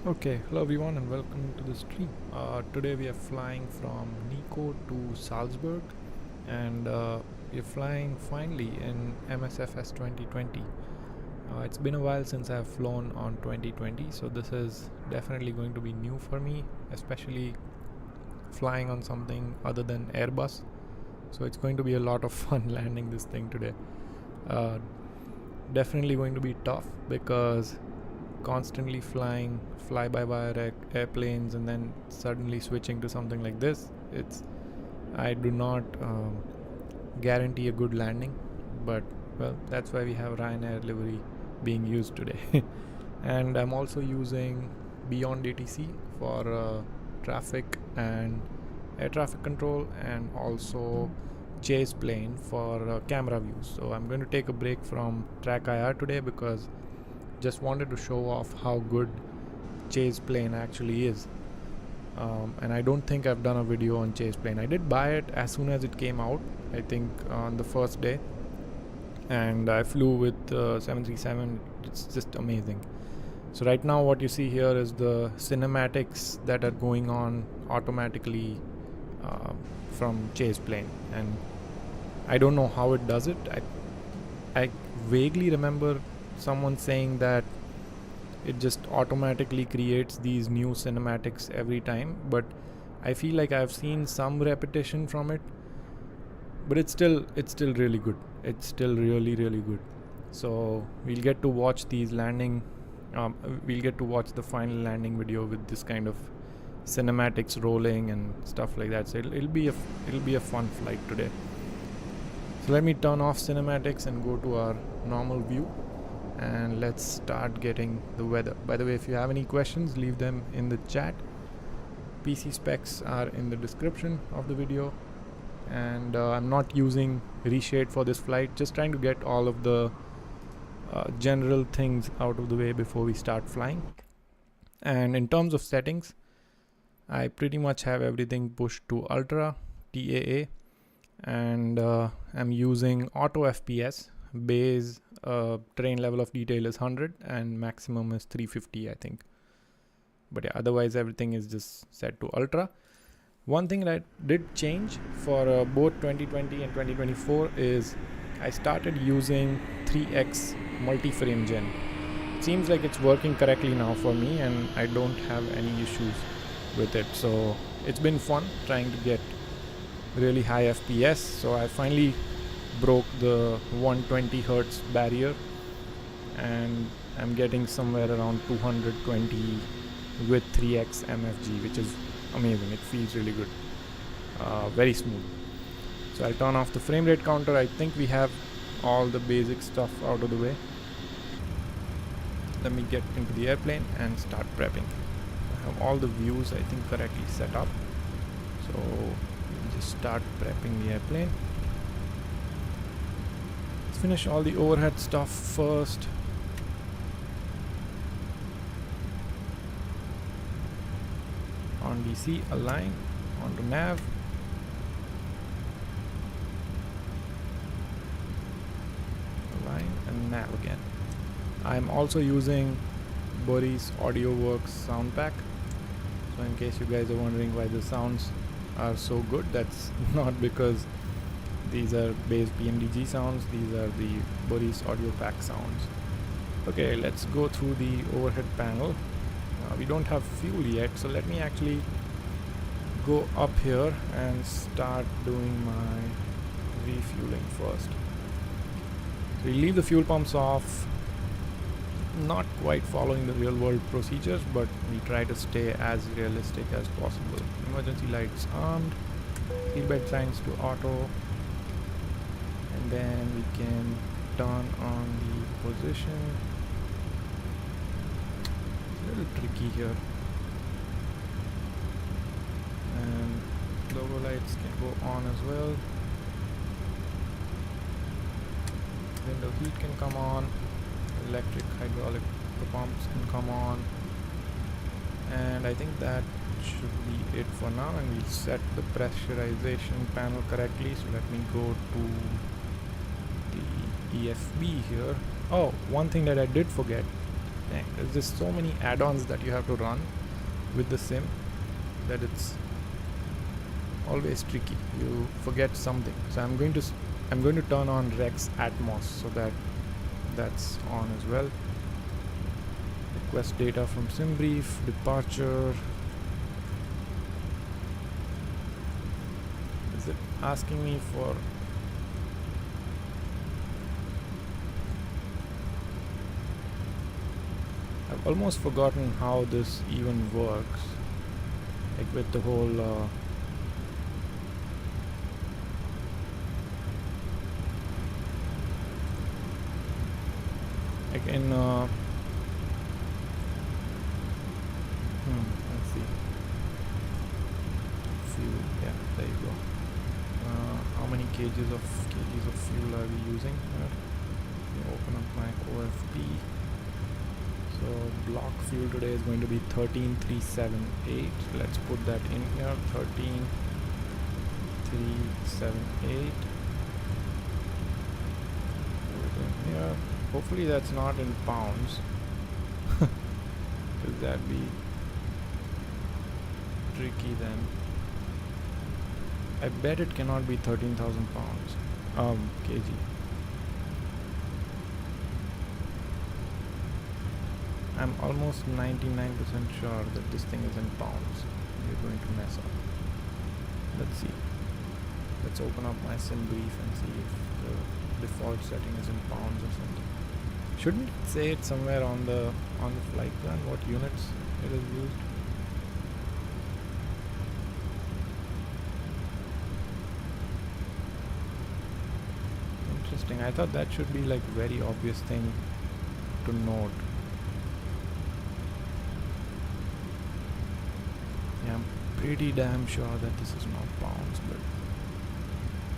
Okay, hello everyone and welcome to the stream. Today we are flying from Nico to Salzburg and we are flying finally in Msfs 2020. It's been a while since I've flown on 2020, so this is definitely going to be new for me, especially flying on something other than Airbus. So it's going to be a lot of fun landing this thing today. Definitely going to be tough because constantly flying fly-by-wire airplanes and then suddenly switching to something like this, I do not guarantee a good landing, but well, that's why we have Ryanair livery being used today. And I'm also using Beyondatc for traffic and air traffic control, and also Chaseplane for camera views. So I'm going to take a break from track IR today because just wanted to show off how good Chaseplane actually is. And I don't think I've done a video on Chaseplane. I did buy it as soon as it came out, I think on the first day, and I flew with 737. It's just amazing. So right now what you see here is the cinematics that are going on automatically from Chaseplane, and I don't know how it does it. I vaguely remember someone saying that it just automatically creates these new cinematics every time, but I feel like I've seen some repetition from it, but it's still really good. It's still really good. So we'll get to watch these landing we'll get to watch the final landing video with this kind of cinematics rolling and stuff like that. So it'll be a fun flight today. So let me turn off cinematics and go to our normal view, and let's start getting the weather. By the way, if you have any questions, leave them in the chat. PC specs are in the description of the video, and I'm not using reshade for this flight, just trying to get all of the general things out of the way before we start flying. And in terms of settings, I pretty much have everything pushed to ultra TAA, and I'm using auto FPS. Base terrain level of detail is 100 and maximum is 350, I think. But yeah, otherwise everything is just set to ultra. One thing that did change for both 2020 and 2024 is I started using 3x multi-frame gen. It seems like it's working correctly now for me, and I don't have any issues with it. So it's been fun trying to get really high FPS. So I finally broke the 120 hertz barrier, and I'm getting somewhere around 220 with 3x MFG, which is amazing. It feels really good, very smooth. So I'll turn off the frame rate counter. I think we have all the basic stuff out of the way. Let me get into the airplane and start prepping. I have all the views, I think, correctly set up. So we'll just start prepping the airplane. Let's finish all the overhead stuff first. On DC, align, onto nav. Align and nav again. I'm also using Boris AudioWorks sound pack. So in case you guys are wondering why the sounds are so good, that's not because these are base Pmdg sounds. These are the Boris audio pack sounds. Okay, let's go through the overhead panel. We don't have fuel yet, so let me actually go up here and start doing my refueling first. So we leave the fuel pumps off, not quite following the real world procedures, but we try to stay as realistic as possible. Emergency lights armed, seatbelt signs to auto, and then we can turn on the position. A little tricky here, and logo lights can go on as well. Window heat can come on, electric hydraulic pumps can come on, and I think that should be it for now. And we'll set the pressurization panel correctly. So let me go to the EFB here. Oh, one thing that I did forget dang, there's just so many add-ons that you have to run with the sim that it's always tricky. You forget something. So I'm going to turn on Rex Atmos so that that's on as well. Request data from sim brief, departure. Is it asking me for I've almost forgotten how this even works, like with the whole like in let's see, fuel, yeah, there you go. How many kgs of fuel are we using here? Let me open up my OFP. So block fuel today is going to be 13378. Let's put that in here. 13378. Put it in here. Hopefully that's not in pounds. Could that be tricky then? I bet it cannot be 13,000 pounds. Kg. I'm almost 99% sure that this thing is in pounds. We're going to mess up. Let's see. Let's open up my sim brief and see if the default setting is in pounds or something. Shouldn't it say it somewhere on the flight plan what units it is used? Interesting. I thought that should be like very obvious thing to note. Yeah, I'm pretty damn sure that this is not pounds, but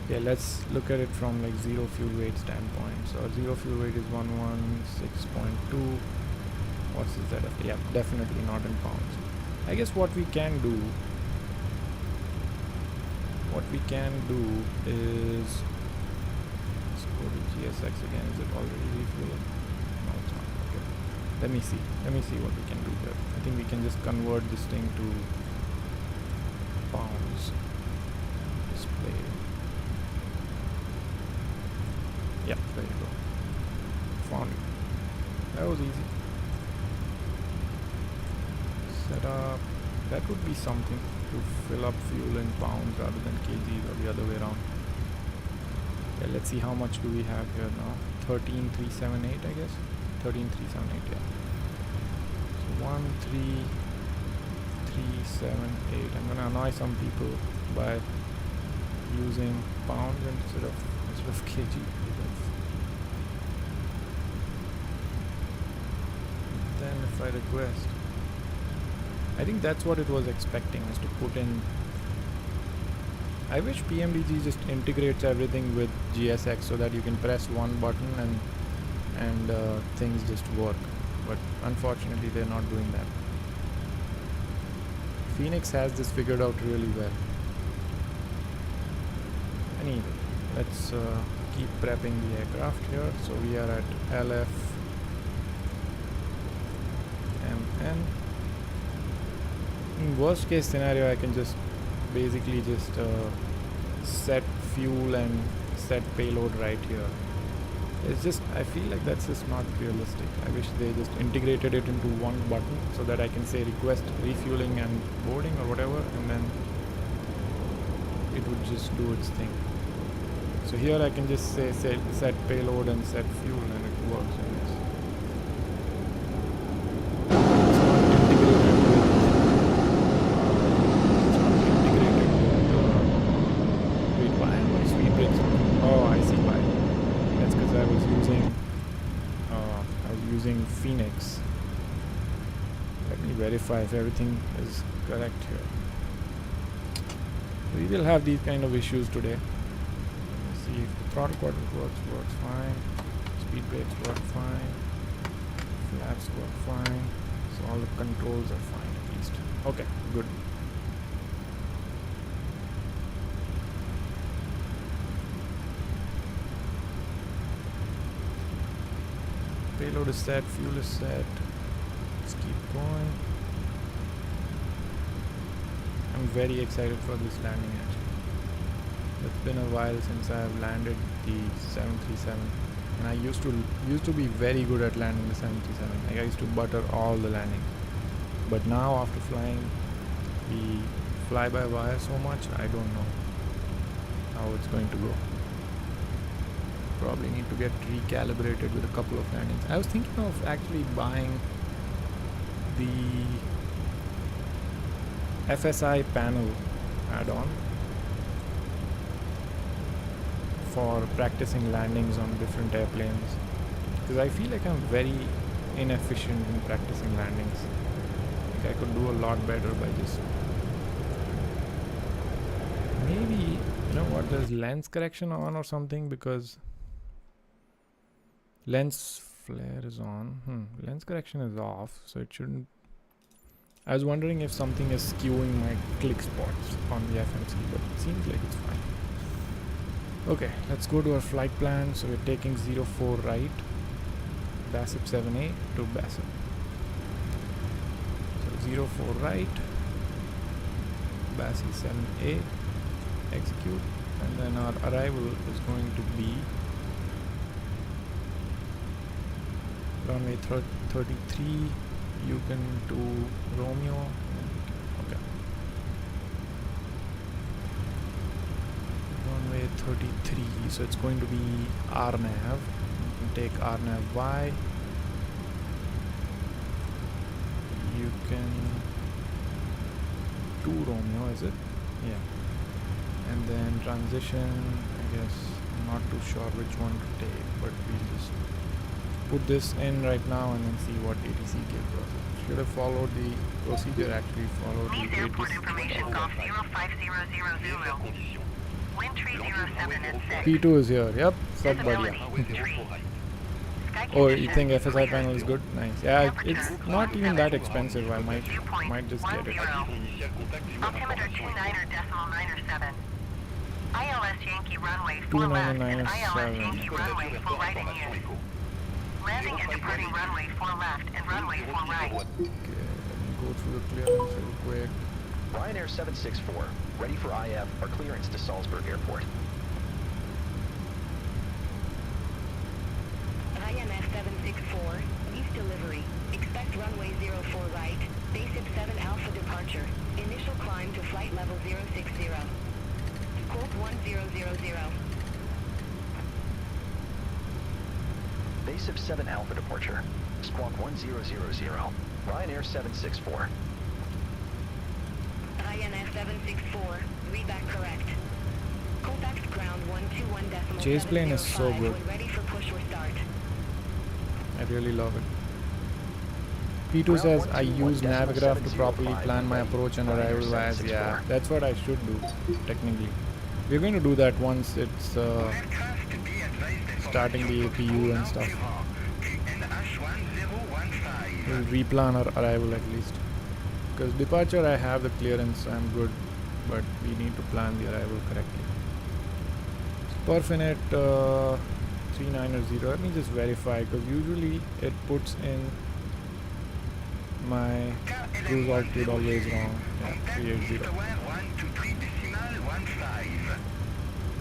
yeah, let's look at it from like zero fuel weight standpoint. So our zero fuel weight is 116.2. What's the ZF? Yeah, definitely not in pounds. I guess what we can do is let's go to GSX again. Is it already refueling? No, it's not. Okay. Let me see what we can do here. I think we can just convert this thing to pounds. Display. Yeah, there you go. Found it. That was easy. Set up. That would be something to fill up fuel in pounds rather than kgs or the other way around. Yeah, let's see how much do we have here now. 13378, I guess. 13378, yeah. So 13378. I'm gonna annoy some people by using pounds instead of kg. Then if I request, I think that's what it was expecting, is to put in. I wish Pmdg just integrates everything with GSX so that you can press one button and things just work, but unfortunately they're not doing that. Phoenix has this figured out really well. Anyway, let's keep prepping the aircraft here. So we are at LF MN. In worst case scenario, I can just basically just set fuel and set payload right here. It's just, I feel like that's just not realistic. I wish they just integrated it into one button so that I can say request refueling and boarding or whatever, and then it would just do its thing. So here I can just say set payload and set fuel, and it works, I guess. Wait, why am I speed brakes? Oh, I see why. That's because I was using Phoenix. Let me verify if everything is correct here. We will have these kind of issues today. See if the throttle quadrant works fine. Speed brakes work fine. Flaps work fine. So all the controls are fine at least. Okay, good. Payload is set, fuel is set. Let's keep going. I'm very excited for this landing actually. It's been a while since I've landed the 737, and I used to be very good at landing the 737. Like I used to butter all the landings. But now after flying the fly-by-wire so much, I don't know how it's going to go. Probably need to get recalibrated with a couple of landings. I was thinking of actually buying the FSI panel add-on for practicing landings on different airplanes, because I feel like I'm very inefficient in practicing landings. I could do a lot better by just maybe, you know what, there's lens correction on or something, because lens flare is on. Lens correction is off, so it shouldn't. I was wondering if something is skewing my click spots on the FMC, but it seems like it's fine. Okay, let's go to our flight plan. So we're taking 04 right, BASIP 7A to BASIP. 04 right, BASI 7A, execute, and then our arrival is going to be runway 33, you can do Romeo. Okay. Runway 33, so it's going to be RNAV. You can take RNAV Y. You can do Romeo, is it? Yeah. And then transition, I guess, I'm not too sure which one to take, but we'll just put this in right now and then see what ATC gives us. Should have followed the procedure, actually followed the airport information, Golf 0500 Zulu. Wind tree 07 at 6. P2 is here, yep, sub buddy. Oh, you think FSI panel is good? Nice. Yeah, it's not even that expensive. I might just get it. Altimeter 29.907. ILS Yankee runway 4 left and ILS Yankee runway 4 right in use. Landing and departing runway 4 left and runway 4 right. Okay, let me go through the clearance real quick. Ryanair 764, ready for IF or clearance to Salzburg Airport. IMS 764, east delivery. Expect runway 04 right, BASIP 7 Alpha departure. Initial climb to flight level 060. Colt 1000. BASIP 7 Alpha departure. Squawk 1000. Ryanair 764. INS 764, read back correct. Contact ground 121.705. Chaseplane is so good. When ready for push or start. I really love it. P2 says I use Navigraph to properly plan my approach and arrival as yeah, that's what I should do, technically. We're going to do that once it's starting the APU and stuff. We'll replan our arrival at least. Because departure I have the clearance, so I'm good, but we need to plan the arrival correctly. Perfinet 390, let me just verify, because usually it puts in my cruise altitude always wrong. Yeah, 380.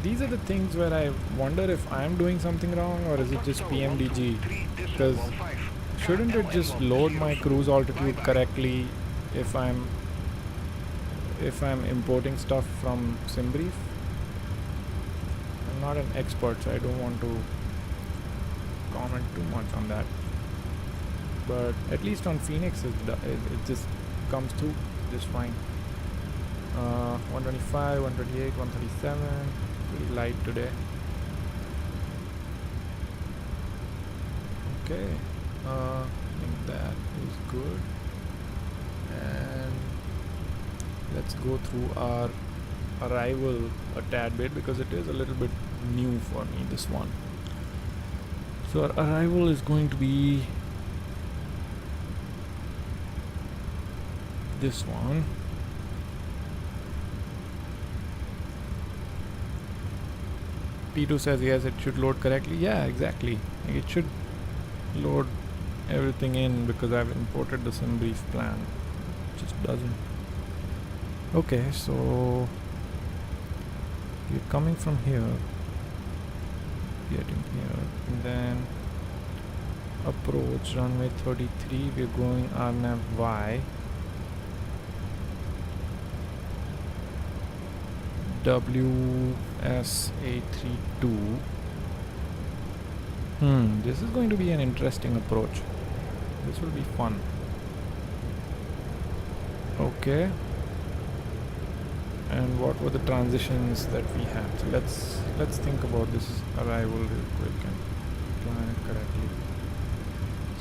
These are the things where I wonder if I'm doing something wrong or is it just Pmdg, because shouldn't it just load my cruise altitude correctly if I'm importing stuff from SimBrief? I'm not an expert, so I don't want to comment too much on that, but at least on Phoenix it just comes through just fine. 125, 128, 137, pretty light today. Okay, I think that is good, and let's go through our arrival a tad bit because it is a little bit new for me, this one. So our arrival is going to be this one. P2 says yes, it should load correctly. Yeah, exactly. It should load everything in because I've imported the SimBrief plan. It just doesn't. Okay, so we're coming from here, getting here, and then approach runway 33. We're going RNAV Y. WS832. This is going to be an interesting approach. This will be fun. Okay. And what were the transitions that we had? So let's think about this arrival real quick and plan it correctly.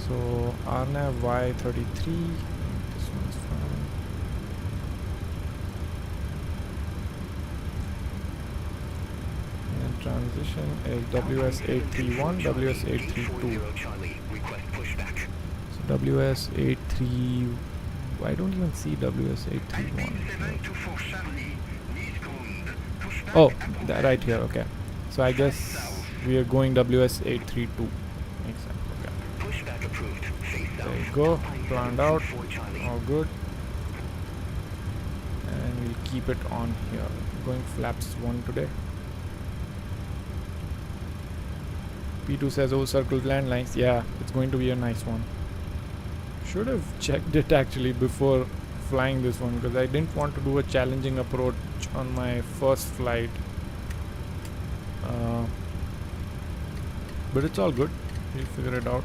So RNAV Y33. This one's fine. Transition is WS831, WS832. So WS83, I don't even see WS831. Oh, that right here, okay. So I guess we are going WS832. Makes sense, okay. There you go, planned out, all good. And we'll keep it on here. Going flaps 1 today. P2 says, oh, circled landlines. Yeah, it's going to be a nice one. Should have checked it actually before flying this one because I didn't want to do a challenging approach on my first flight. But it's all good. We'll figure it out.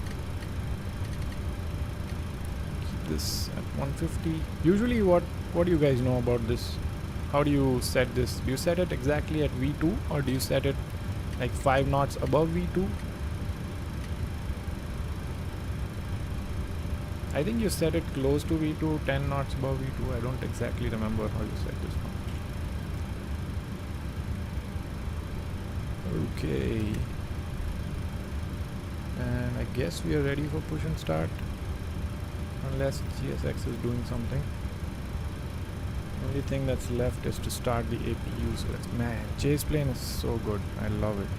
Keep this at 150. Usually what do you guys know about this? How do you set this? Do you set it exactly at V2 or do you set it like 5 knots above V2? I think you set it close to V2, 10 knots above V2. I don't exactly remember how you set this one. Okay. And I guess we are ready for push and start. Unless GSX is doing something. Only thing that's left is to start the APU. So man, Chaseplane is so good. I love it.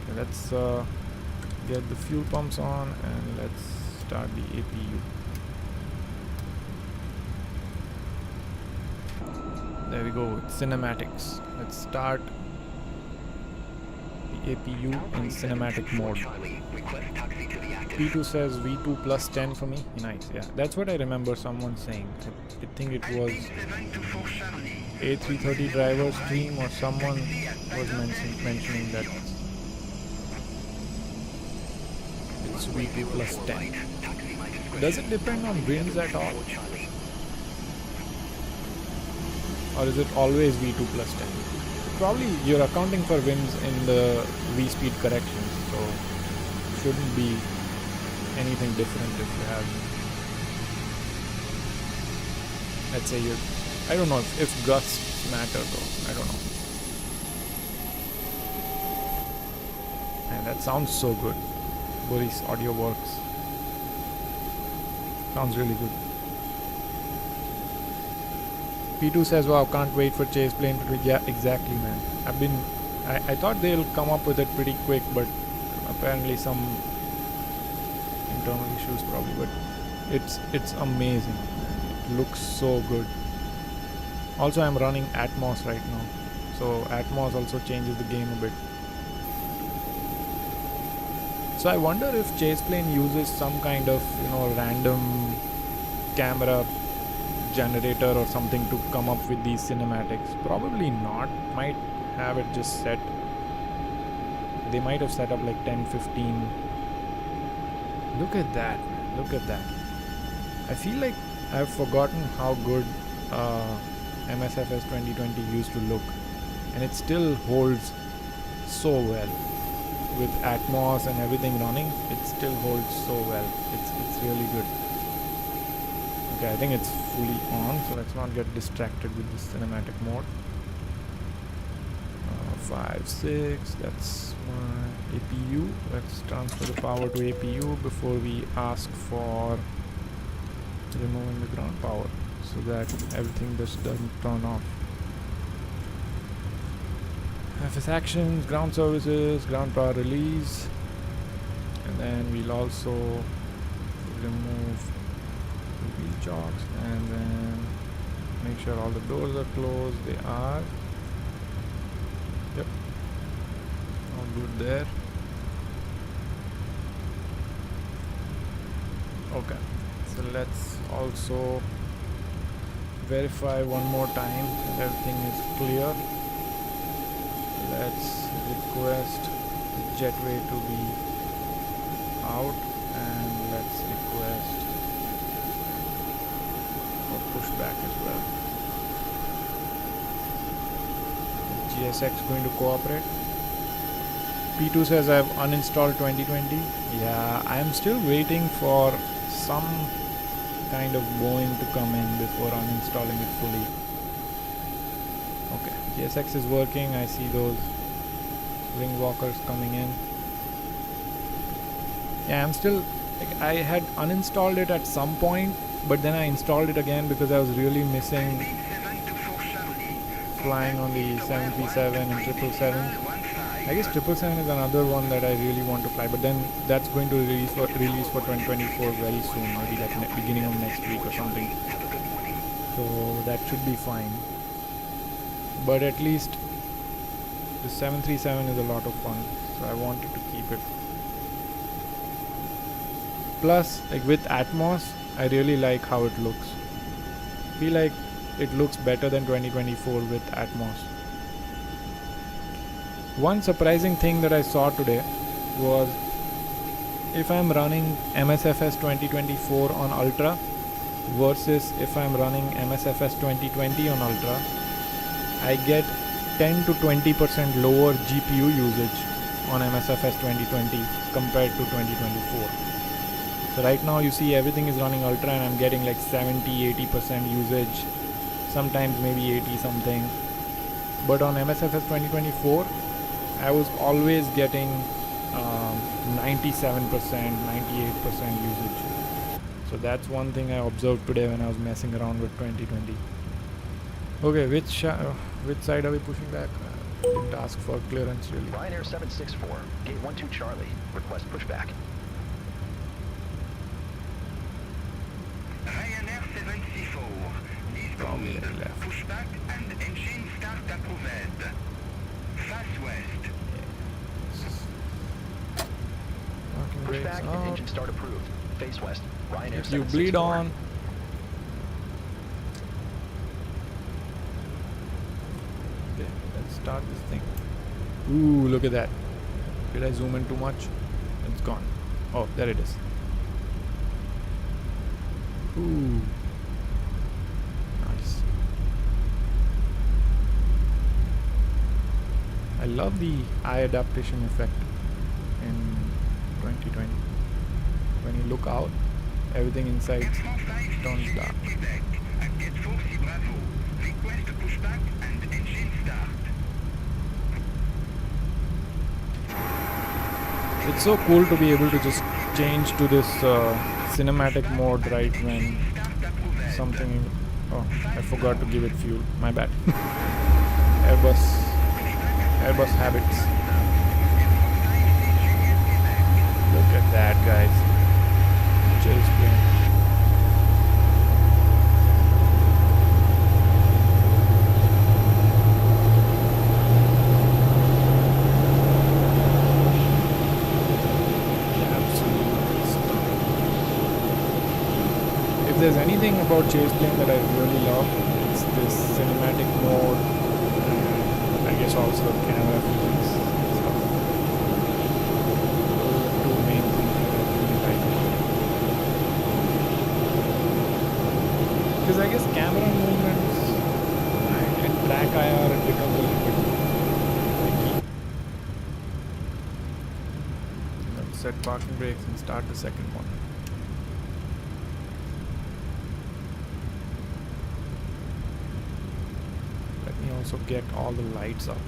Okay, let's get the fuel pumps on and let's start the APU. There we go, cinematics. Let's start the APU in cinematic mode. P2 says V2 plus 10 for me. Nice, yeah. That's what I remember someone saying. I think it was A330 driver stream or someone was mentioning that it's V2 plus 10. Does it depend on winds at all? Or is it always V2 plus 10? Probably you're accounting for winds in the V-speed corrections, so shouldn't be anything different if you have, let's say I don't know if gusts matter though, I don't know. And that sounds so good. Boris audio works. Sounds really good. P2 says, wow, can't wait for Chaseplane. Yeah, exactly, man. I thought they'll come up with it pretty quick, but apparently some internal issues probably, but it's amazing. It looks so good. Also, I'm running Atmos right now, so Atmos also changes the game a bit. So I wonder if Chaseplane uses some kind of, random camera generator or something to come up with these cinematics. Probably not. Might have it just set. They might have set up like 10, 15. Look at that, man. Look at that. I feel like I've forgotten how good Msfs 2020 used to look, and it still holds so well. With Atmos and everything running, it still holds so well. It's really good. Okay, I think it's fully on, so let's not get distracted with this cinematic mode. 5, 6, that's my APU. Let's transfer the power to APU before we ask for removing the ground power, so that everything just doesn't turn off. FS actions, ground services, ground power release, and then we'll also remove the wheel chocks and then make sure all the doors are closed. They are. Yep. All good there. Okay. So let's also verify one more time that everything is clear. Let's request the jetway to be out and let's request for pushback as well. GSX going to cooperate. P2 says I've uninstalled 2020. Yeah, I'm still waiting for some kind of Boeing to come in before uninstalling it fully. Okay, GSX is working. I see those wing walkers coming in. Yeah, I'm still like, I had uninstalled it at some point, but then I installed it again because I was really missing flying on the 737 and 777. I guess 777 is another one that I really want to fly, but then that's going to release for 2024 very soon, maybe like beginning of next week or something. So that should be fine. But at least the 737 is a lot of fun, so I wanted to keep it. Plus, like with Atmos, I really like how it looks. Feel like it looks better than 2024 with Atmos. One surprising thing that I saw today was if I'm running MSFS 2024 on Ultra versus if I'm running MSFS 2020 on Ultra, I get 10 to 20% lower GPU usage on MSFS 2020 compared to 2024. So right now you see everything is running Ultra and I'm getting like 70-80% usage, sometimes maybe 80 something. But on MSFS 2024 I was always getting 97%, 98% usage. So that's one thing I observed today when I was messing around with 2020. Okay, which side are we pushing back? Didn't ask for clearance really. Ryanair 764, gate 12 Charlie, request pushback. Ryanair 764, Probably disbound, left. pushback and engine start approved. Fast west. Parking brakes Pushback and out. engine start approved. Face west. Ryanair If you 764. bleed on. Okay, let's start this thing. Ooh, look at that. Did I zoom in too much? It's gone. Oh, there it is. Ooh. Nice. I love the eye adaptation effect in 2020. When you look out, everything inside turns dark. Quebec and gate 4C Bravo. Request pushback and engine start. It's so cool to be able to just change to this cinematic mode right when something. Oh, I forgot to give it fuel. My bad. Airbus habits. Look at that, guys. Chaseplane. Absolutely stunning. If there's anything about Chaseplane that I really love, it's this cinematic mode. And I guess also camera features stuff. Those are two main things that I really like. Because I guess camera movements and track IR, it becomes a little bit tricky. Let's set parking brakes and start the second one. Let me also get all the lights up.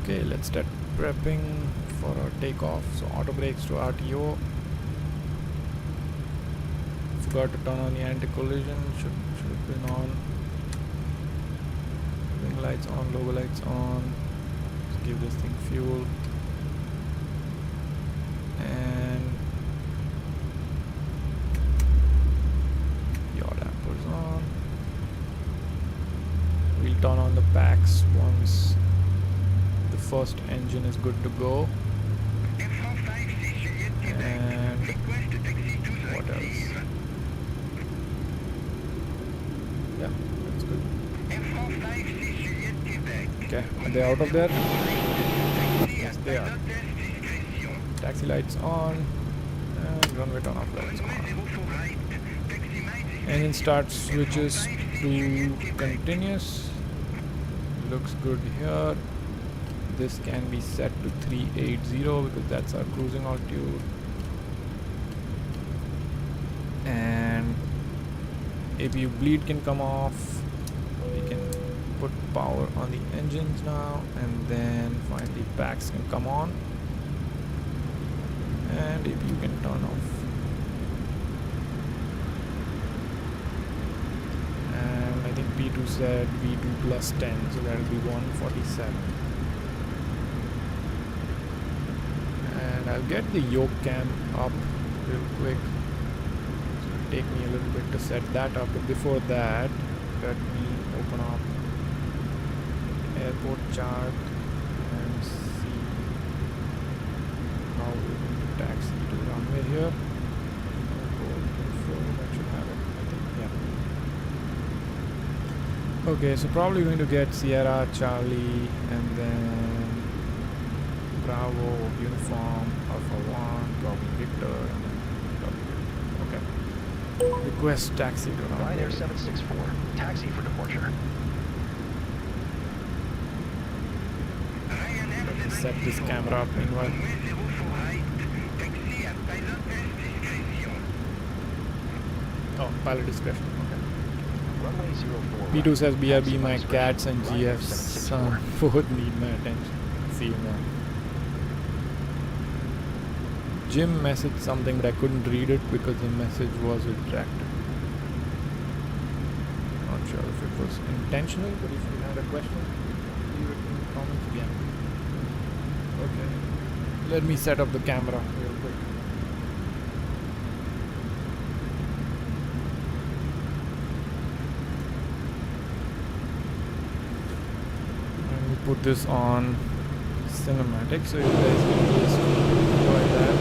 Okay, let's start prepping for our takeoff. So auto brakes to RTO. forgot to turn on the anti-collision. Should have been on. Wing lights on, logo lights on. Let's give this thing fuel. And yaw dampers on. We'll turn on the packs once the first engine is good to go. And what else? Yeah, that's good. Okay, are they out of there? Yes, they are. Taxi lights on and runway turn off lights on. Engine start switches to continuous. Looks good here. This can be set to 380 because that's our cruising altitude. And APU bleed can come off. We can put power on the engines now, and then finally packs can come on, and APU can turn off. And I think P2 said V2 plus 10, so that will be 147. And I'll get the yoke cam up real quick. Take me a little bit to set that up, but before that let me open up airport chart and see how we're going to taxi to runway here. Airport info, that should have it, I think, yeah. Okay, so probably going to get Sierra, Charlie, and then Bravo, Uniform, Alpha 1, probably Victor, and then W. Okay. Request taxi to runway. Ryanair 764, taxi for departure. Let me set this camera up meanwhile. Oh, pilot discretion. Okay. Runway 04. P2 says BRB, my cats and GFs both need my attention. See you now. Jim messaged something, but I couldn't read it because the message was retracted. Not sure if it was intentional, but if you had a question, leave it in the comments again. Okay. Let me set up the camera real quick. Let me put this on cinematic so you guys can just enjoy that.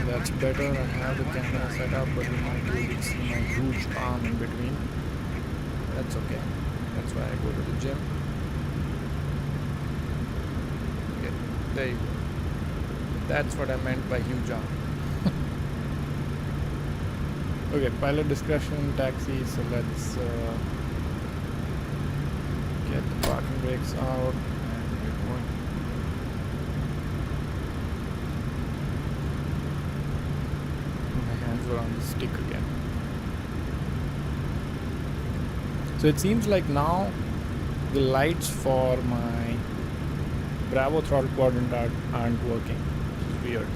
That's better. I have the camera set up, but you might be able to see my huge arm in between. That's okay. That's why I go to the gym. Okay, there you go. That's what I meant by huge arm. Okay, pilot discretion, taxi. So let's get the parking brakes out. On the stick again. So it seems like now the lights for my Bravo throttle quadrant aren't working, which is weird.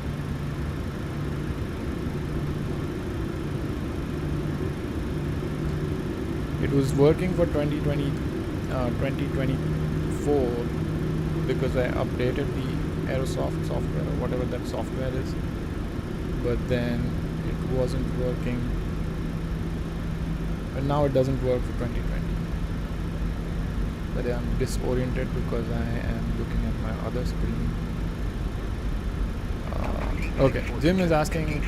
It was working for 2020, 2024 because I updated the Aerosoft software or whatever that software is, but then it wasn't working, and now it doesn't work for 2020. But I'm disoriented because I am looking at my other screen. Okay, Jim is asking,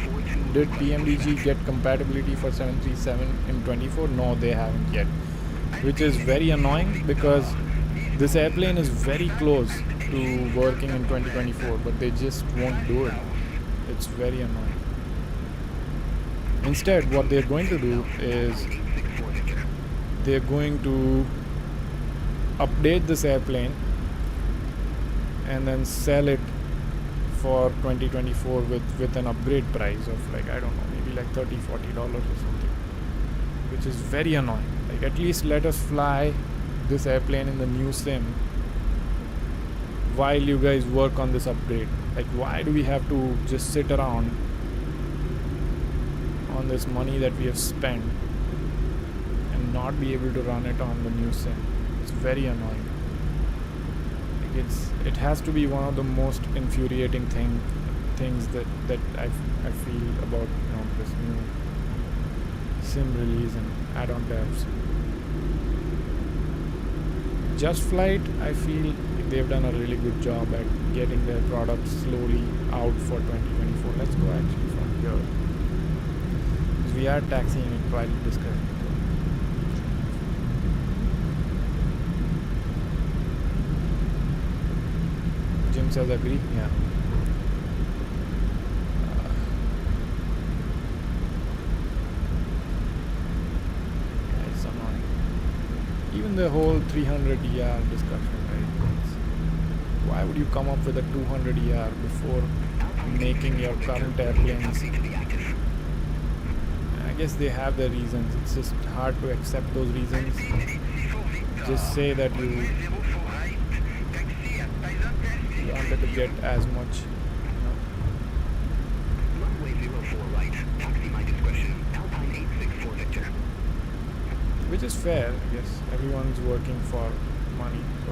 did PMDG get compatibility for 737 in 24? No, they haven't yet, which is very annoying because this airplane is very close to working in 2024, but they just won't do it. It's very annoying. Instead, what they're going to do is they're going to update this airplane and then sell it for 2024 with an upgrade price of, like, I don't know, maybe like $30-40 or something, which is very annoying. Like, at least let us fly this airplane in the new sim while you guys work on this upgrade. Like, why do we have to just sit around on this money that we have spent and not be able to run it on the new sim? It's very annoying. Like, it has to be one of the most infuriating things that I feel about, you know, this new sim release and add-on devs. Just Flight, I feel they've done a really good job at getting their products slowly out for 2024. Let's go actually from here. We are taxiing it while discussing. Jim says agree. Yeah. It's annoying. Even the whole 300 ER discussion, right? Why would you come up with a 200 ER before making your current airplanes? I guess they have their reasons. It's just hard to accept those reasons. Just say that you wanted to get as much, you know. Runway 04 right, taxi my discretion, Alpine 864 Victor. Which is fair, I guess. Everyone's working for money, so.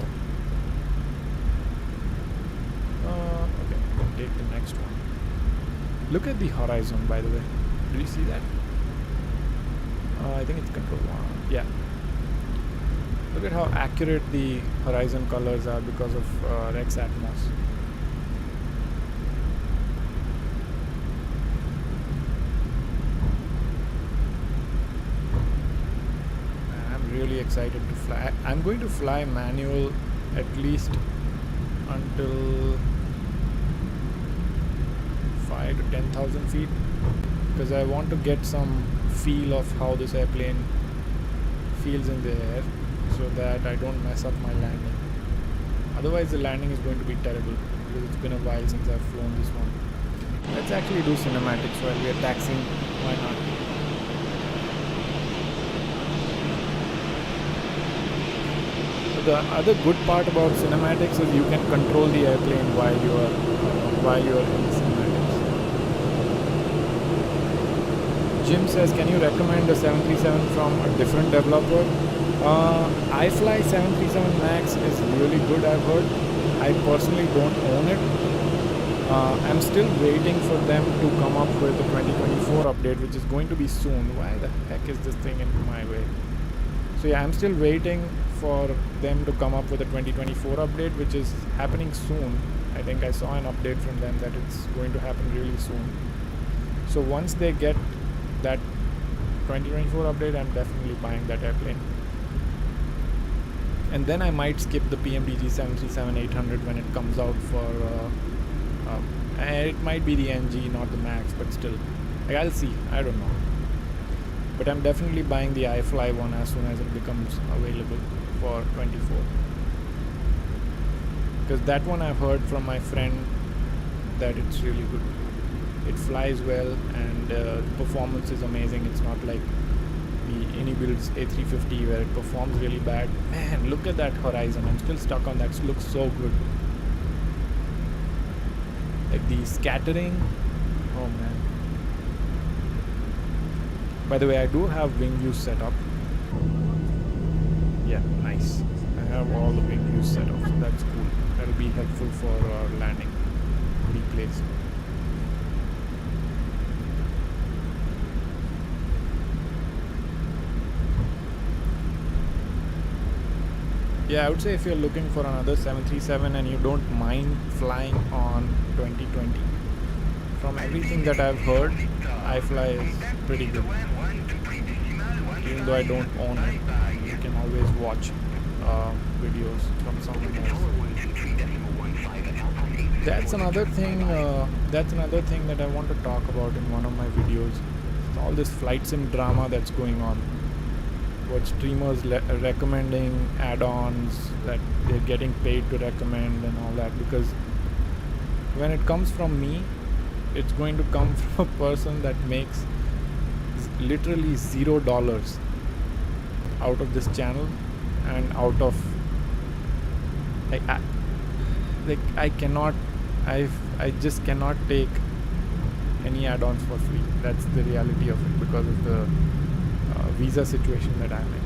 Okay, we'll take the next one. Look at the horizon, by the way. Did you see that? I think it's control 1. Yeah. Look at how accurate the horizon colors are because of Rex Atmos. I'm really excited to fly. I'm going to fly manual at least until 5 to 10,000 feet because I want to get some feel of how this airplane feels in the air, so that I don't mess up my landing. Otherwise the landing is going to be terrible because it's been a while since I've flown this one. Let's actually do cinematics while we are taxiing. Why not? But the other good part about cinematics is you can control the airplane while you are in the cinematics. Jim says, can you recommend a 737 from a different developer? iFly 737 Max is really good, I've heard. I personally don't own it. I'm still waiting for them to come up with the 2024 update, which is going to be soon. Why the heck is this thing in my way? So yeah, I'm still waiting for them to come up with a 2024 update, which is happening soon. I think I saw an update from them that it's going to happen really soon. So once they get that 2024 update, I'm definitely buying that airplane. And then I might skip the Pmdg 737-800 when it comes out for it might be the NG, not the Max, but still, like, I'll see, I don't know. But I'm definitely buying the iFly one as soon as it becomes available for 24, because that one I've heard from my friend that it's really good. It flies well and the performance is amazing. It's not like the Anybuild's A350 where it performs really bad. Man, look at that horizon. I'm still stuck on that. It looks so good. Like the scattering. Oh man. By the way, I do have wing views set up. Yeah, nice. I have all the wing views set up, so that's cool. That'll be helpful for landing. Replace. Yeah, I would say if you're looking for another 737 and you don't mind flying on 2020, from everything that I've heard, iFly is pretty good. Even though I don't own it, you can always watch videos from someone else. That's another thing. That's another thing that I want to talk about in one of my videos. All this flight sim drama that's going on. What streamers recommending add-ons that they're getting paid to recommend and all that. Because when it comes from me, it's going to come from a person that makes literally $0 out of this channel and out of I just cannot take any add-ons for free. That's the reality of it because of the visa situation that I'm in.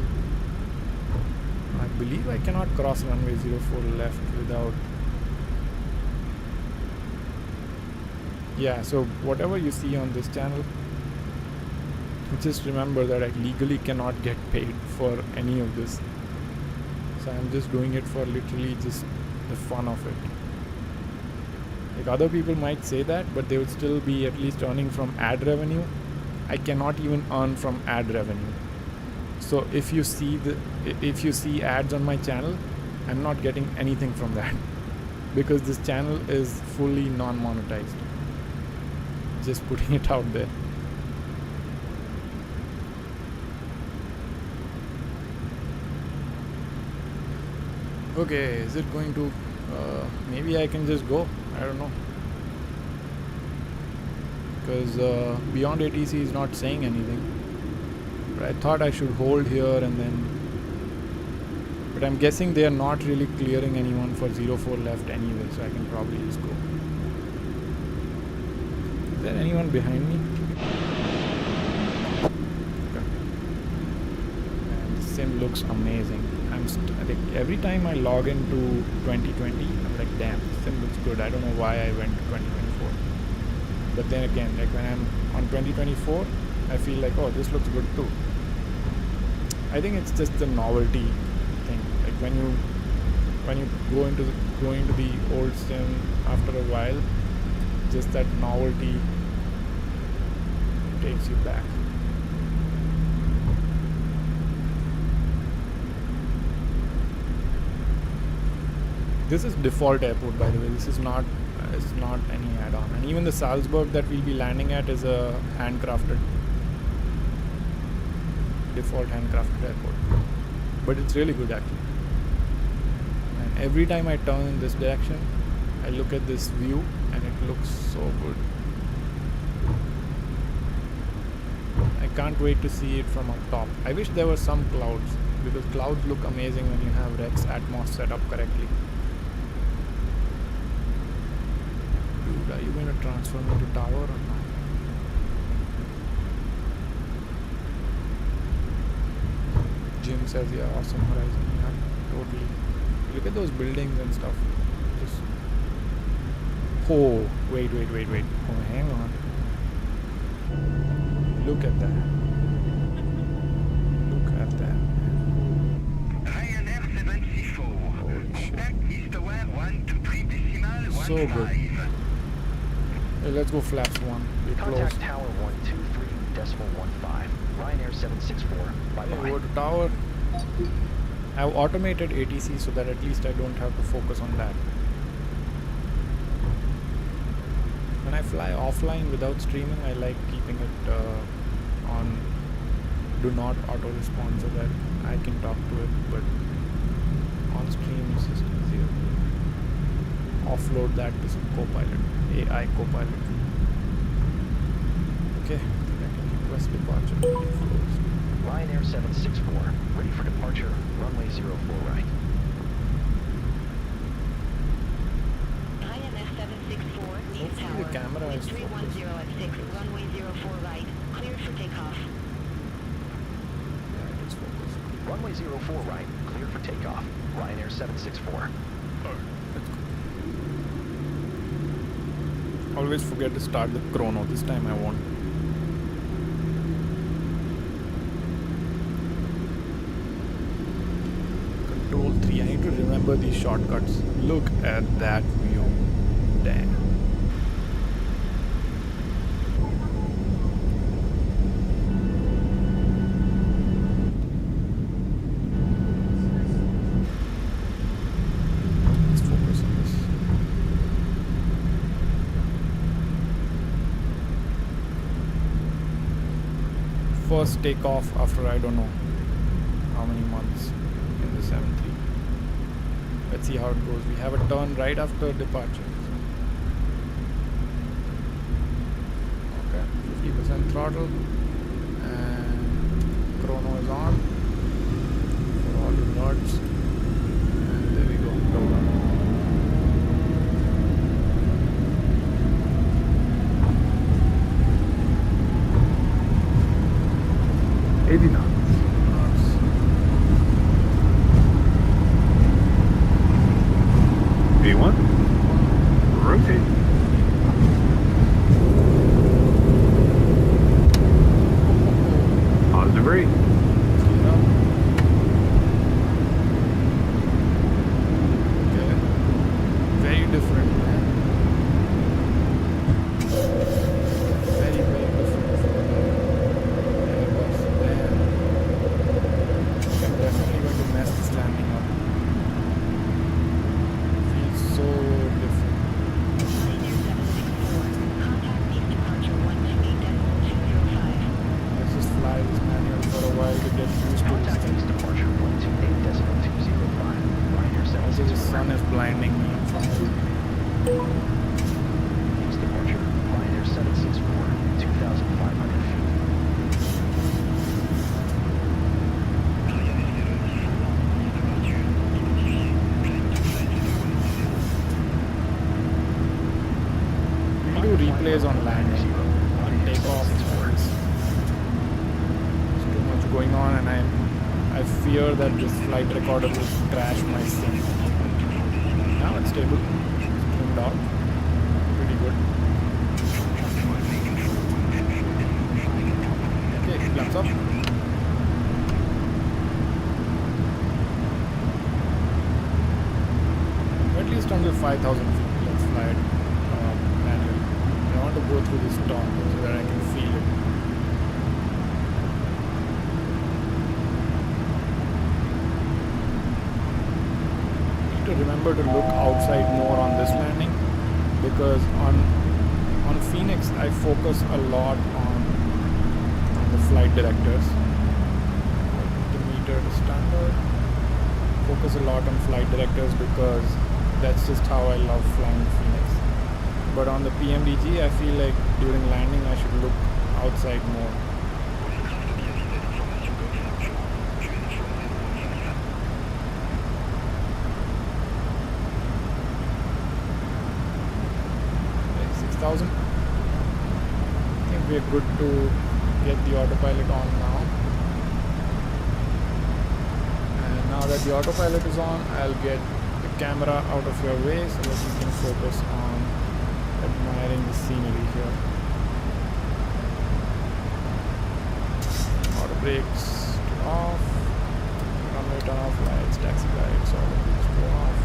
I believe I cannot cross runway 04 left without. Yeah, so whatever you see on this channel, just remember that I legally cannot get paid for any of this. So I'm just doing it for literally just the fun of it. Like other people might say that, but they would still be at least earning from ad revenue. I cannot even earn from ad revenue. So if you see ads on my channel, I'm not getting anything from that because this channel is fully non-monetized. Just putting it out there. Okay, is it going to maybe I can just go, I don't know, because Beyondatc is not saying anything, but I thought I should hold here and then, but I'm guessing they are not really clearing anyone for 04 left anyway, so I can probably just go. Is there anyone behind me? Okay. And the sim looks amazing. Like every time I log into 2020, I'm like, damn, this sim looks good. I don't know why I went to 2024. But then again, like when I'm on 2024, I feel like, oh, this looks good too. I think it's just the novelty thing. Like when you go into the old sim after a while, just that novelty takes you back. This is default airport, by the way. This is not it's not any add-on. And even the Salzburg that we'll be landing at is a handcrafted, default handcrafted airport. But it's really good actually. And every time I turn in this direction, I look at this view and it looks so good. I can't wait to see it from up top. I wish there were some clouds, because clouds look amazing when you have Rex Atmos set up correctly. Dude, are you going to transform into tower or not? Jim says, yeah, awesome Horizon. Yeah, totally. Look at those buildings and stuff. Just... Oh, wait. Oh, hang on. Look at that. Look at that. So good. Hey, let's go flaps 1. We're Contact close. tower 123.15. Ryanair 764. Bye-bye. Go to tower. I've automated ATC so that at least I don't have to focus on that. When I fly offline without streaming, I like keeping it on do not auto respond so that I can talk to it, but on stream it's just easier. Offload that to some copilot, AI copilot. Okay, I think I can request departure. Ryanair 764. Ready for departure. Runway 04 right. IMS 764, East Hopefully Tower. the camera is 310 at 6, runway 04 right. Cleared for takeoff. Yeah, it's focused. Runway 04 right. Clear for takeoff. Ryanair 764. Let's go. Always forget to start the chrono. This time I won't. Control 3. I need to remember these shortcuts. Look at that view. Damn. first takeoff after I don't know how many months in the 7.3. Let's see how it goes. We have a turn right after departure. Okay, 50% throttle, and chrono is on for all the nerds. And there we go. Well done. 80 knots. V1. Rotate. Positive rate. Okay. Very different, man. Very different from the Airbus. Damn. I'm definitely going to mess this landing up. Feels so different. Let's just fly this manual for a while to get used to this Contact thing. base departure 128.205. Ryanair Also, the 764. sun is blinding me. Base departure Ryanair 764. 2,500 feet. We do replays on landing, on takeoff. There's too much going on, and I fear that this flight recorder will crash my sim. Now it's stable. It's tuned out. Pretty good. Okay, flaps up. At least under 5,000 feet. Let's fly it manually. I want to go through this storm so that I can feel it. Need to remember to look outside more on this landing, because on Phoenix I focus a lot on the flight directors. The meter to standard. Focus a lot on flight directors because that's just how I love flying Phoenix. But on the Pmdg, I feel like during landing I should look outside more. Okay, 6,000. I think we're good to get the autopilot on now. And now that the autopilot is on, I'll get the camera out of your way so that you can focus on admiring the scenery here. Auto brakes to off, runway turn off lights, taxi lights, all of these go off,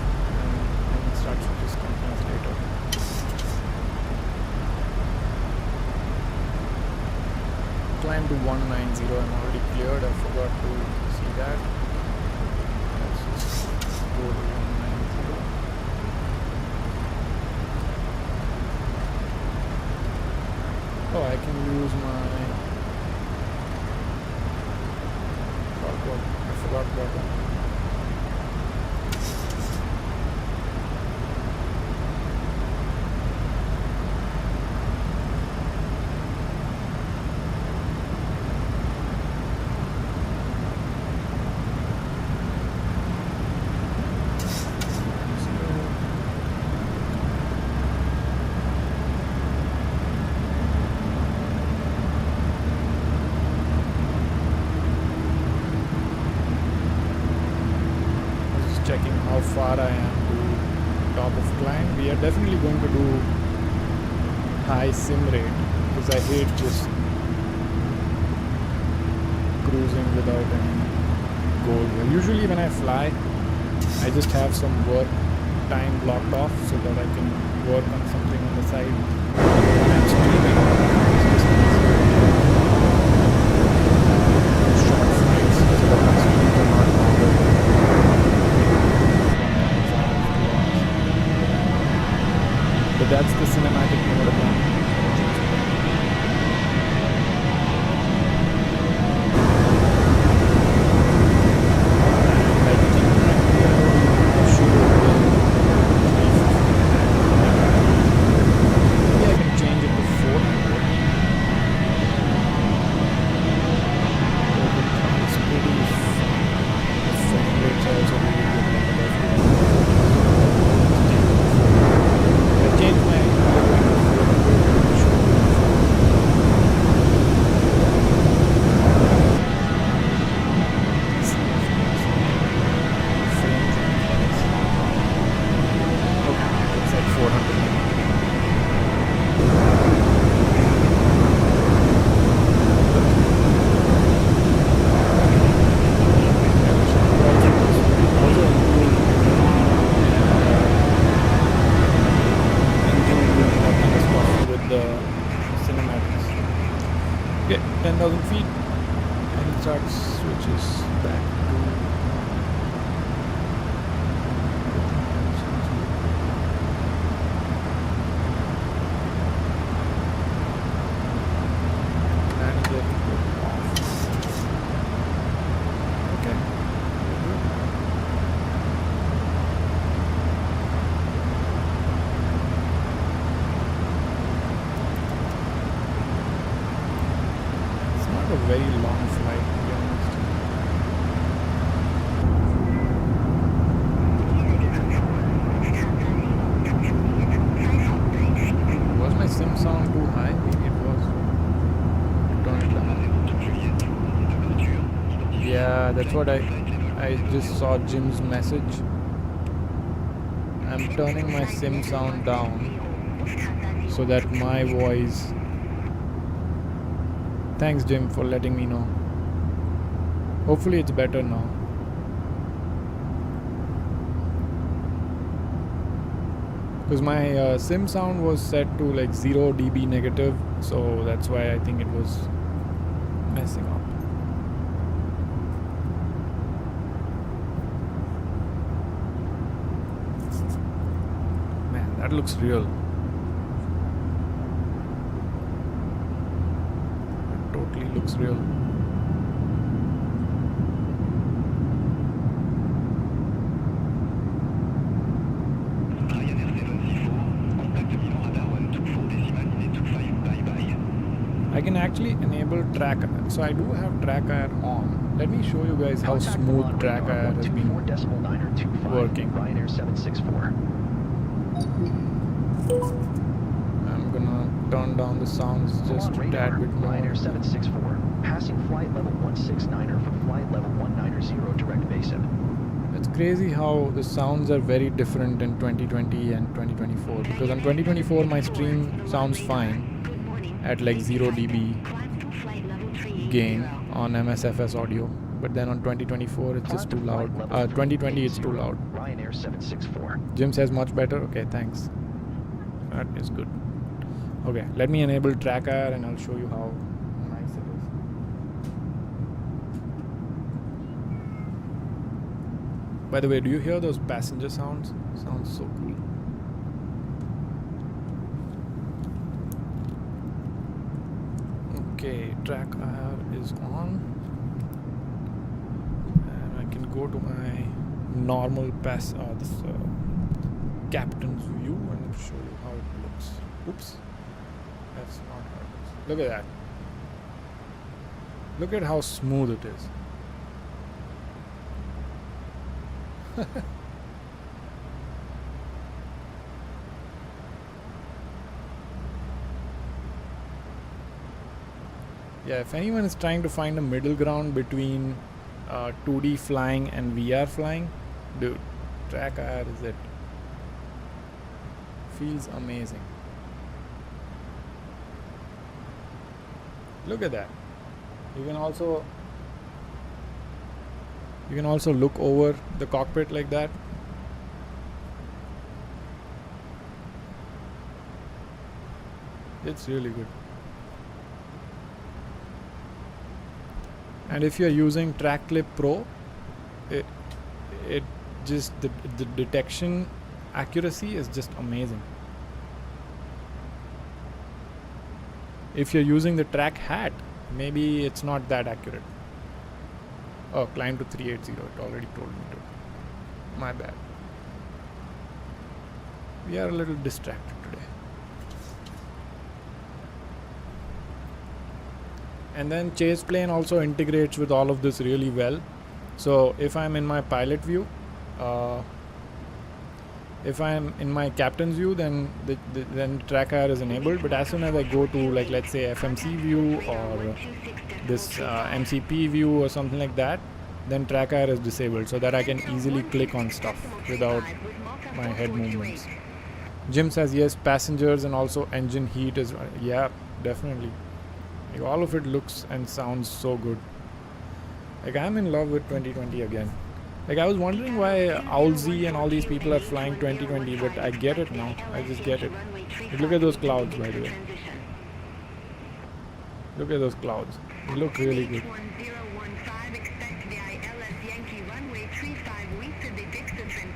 and start switches comes later. Climb to 190, I'm already cleared, I forgot to see that. Let's just go to 190. Oh, I can use my I forgot about that. Checking how far I am to top of climb. We are definitely going to do high sim rate because I hate just cruising without any goal here. Usually when I fly, I just have some work time blocked off so that I can work on something on the side when I'm streaming. It's just easier. Short flights so that my streams are not longer. But that's the cinematic mode again. 10,000 feet and it starts switches back to very long flight, to be honest. Was my sim sound too high? Maybe it was. Turn it down. Yeah, that's what I just saw Jim's message. I'm turning my sim sound down so that my voice. Thanks, Jim, for letting me know. Hopefully it's better now. Because my sim sound was set to like 0 dB negative, so that's why I think it was messing up. Man, that looks real. Looks real. I can actually enable track IR. So I do have track IR on. Let me show you guys how smooth track IR has been working. Ryanair 764. I'm gonna turn down the sounds just a tad bit more. Ryanair 764, passing flight level 169er for flight level 190 direct base in. It's crazy how the sounds are very different in 2020 and 2024, because on 2024 my stream sounds fine at like 0 dB gain on MSFS audio, but then on 2024 it's just too loud. 2020 it's too loud. Ryanair 764. Jim says much better. Okay, thanks. That is good. Okay, let me enable track IR and I'll show you how nice it is. By the way, do you hear those passenger sounds? Sounds so cool. Okay, track IR is on. And I can go to my normal captain's view and show you how it looks. Oops. That's not how it looks. Look at that. Look at how smooth it is. Yeah, if anyone is trying to find a middle ground between 2D flying and VR flying, dude, track IR is it. Feels amazing. Look at that. You can also look over the cockpit like that. It's really good. And if you're using Track Clip Pro, it just the detection accuracy is just amazing. If you're using the track hat, maybe it's not that accurate. Oh, climb to 380, it already told me to. My bad. We are a little distracted today. And then Chaseplane also integrates with all of this really well. So if I'm in my pilot view, if I'm in my captain's view, then then track IR is enabled. But as soon as I go to, like, let's say FMC view or this MCP view or something like that, then track IR is disabled, so that I can easily click on stuff without my head movements. Jim says yes, passengers and also engine heat is, yeah, definitely. Like, all of it looks and sounds so good. Like, I'm in love with 2020 again. Like, I was wondering why Owlsy and all these people are flying 2020, but I get it now. I just get it. Like, look at those clouds, by the way. Look at those clouds. They look really good.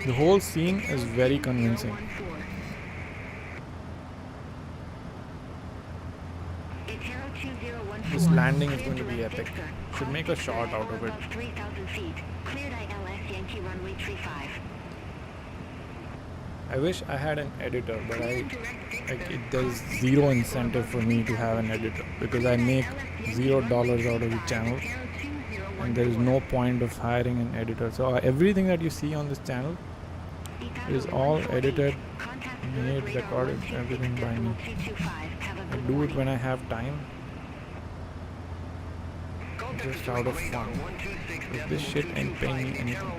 The whole scene is very convincing. This landing is going to be epic. Should make a shot out of it. I wish I had an editor, but there's zero incentive for me to have an editor because I make $0 out of the channel, and there is no point of hiring an editor. So everything that you see on this channel is all edited, made, recorded, everything by me. I do it when I have time, just out of fun. If this shit ain't paying me anything.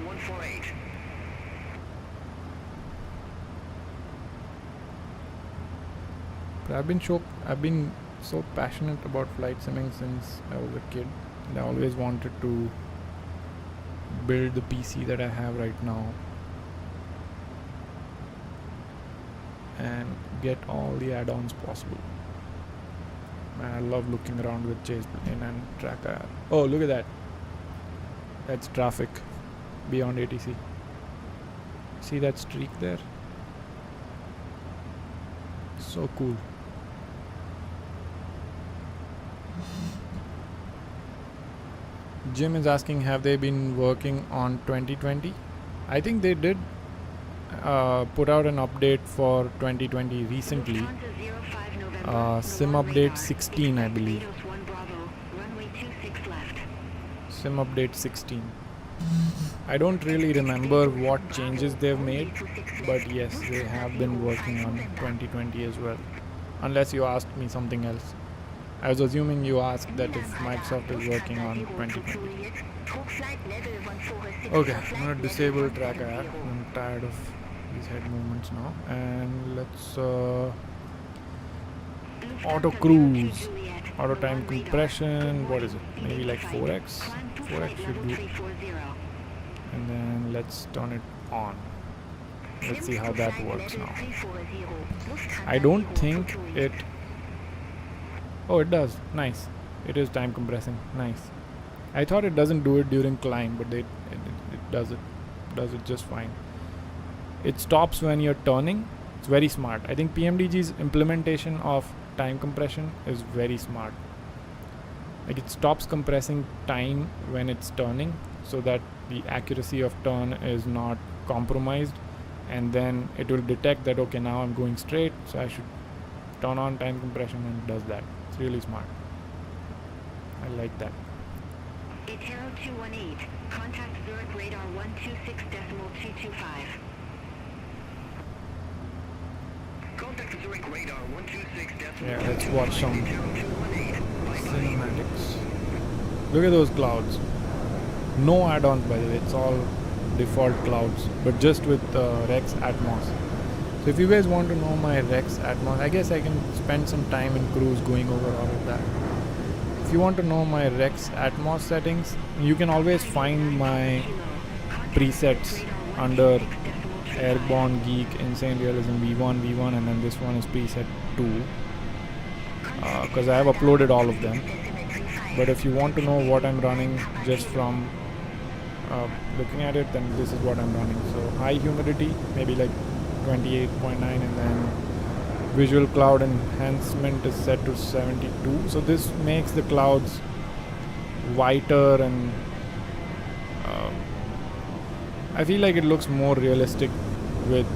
I've been so passionate about flight simming since I was a kid, and I always wanted to build the PC that I have right now and get all the add-ons possible. Man, I love looking around with Chaseplane and tracker. Oh, look at that. That's traffic beyond ATC. See that streak there? So cool. Jim is asking, have they been working on 2020? I think they did put out an update for 2020 recently. Sim update 16, I believe. Sim update 16. I don't really remember what changes they've made, but yes, they have been working on 2020 as well. Unless you asked me something else. I was assuming you asked that if Microsoft is working on 2020. Okay, I'm gonna disable tracker. I'm tired of these head movements now. And let's auto cruise, auto time compression. What is it? Maybe like 4x? 4x should do. And then let's turn it on. Let's see how that works now. I don't think it... Oh, it does. Nice. It is time compressing. Nice. I thought it doesn't do it during climb, but it does it. Does it just fine. It stops when you're turning. It's very smart. I think Pmdg's implementation of time compression is very smart. Like, it stops compressing time when it's turning so that the accuracy of turn is not compromised, and then it will detect that, okay, now I'm going straight, so I should turn on time compression, and it does that. It's really smart. I like that. Itero 218, contact Zurich radar 126.225. Contact Zurich radar 126.225. Yeah, let's watch some cinematics. Look at those clouds. No add-ons, by the way. It's all default clouds, but just with Rex Atmos. So if you guys want to know my Rex Atmos, I guess I can spend some time in cruise going over all of that. If you want to know my Rex Atmos settings, you can always find my presets under Airborne Geek, Insane Realism V1, and then this one is preset 2, because I have uploaded all of them. But if you want to know what I'm running just from looking at it, then this is what I'm running. So high humidity, maybe like 28.9, and then visual cloud enhancement is set to 72. So this makes the clouds whiter, and I feel like it looks more realistic with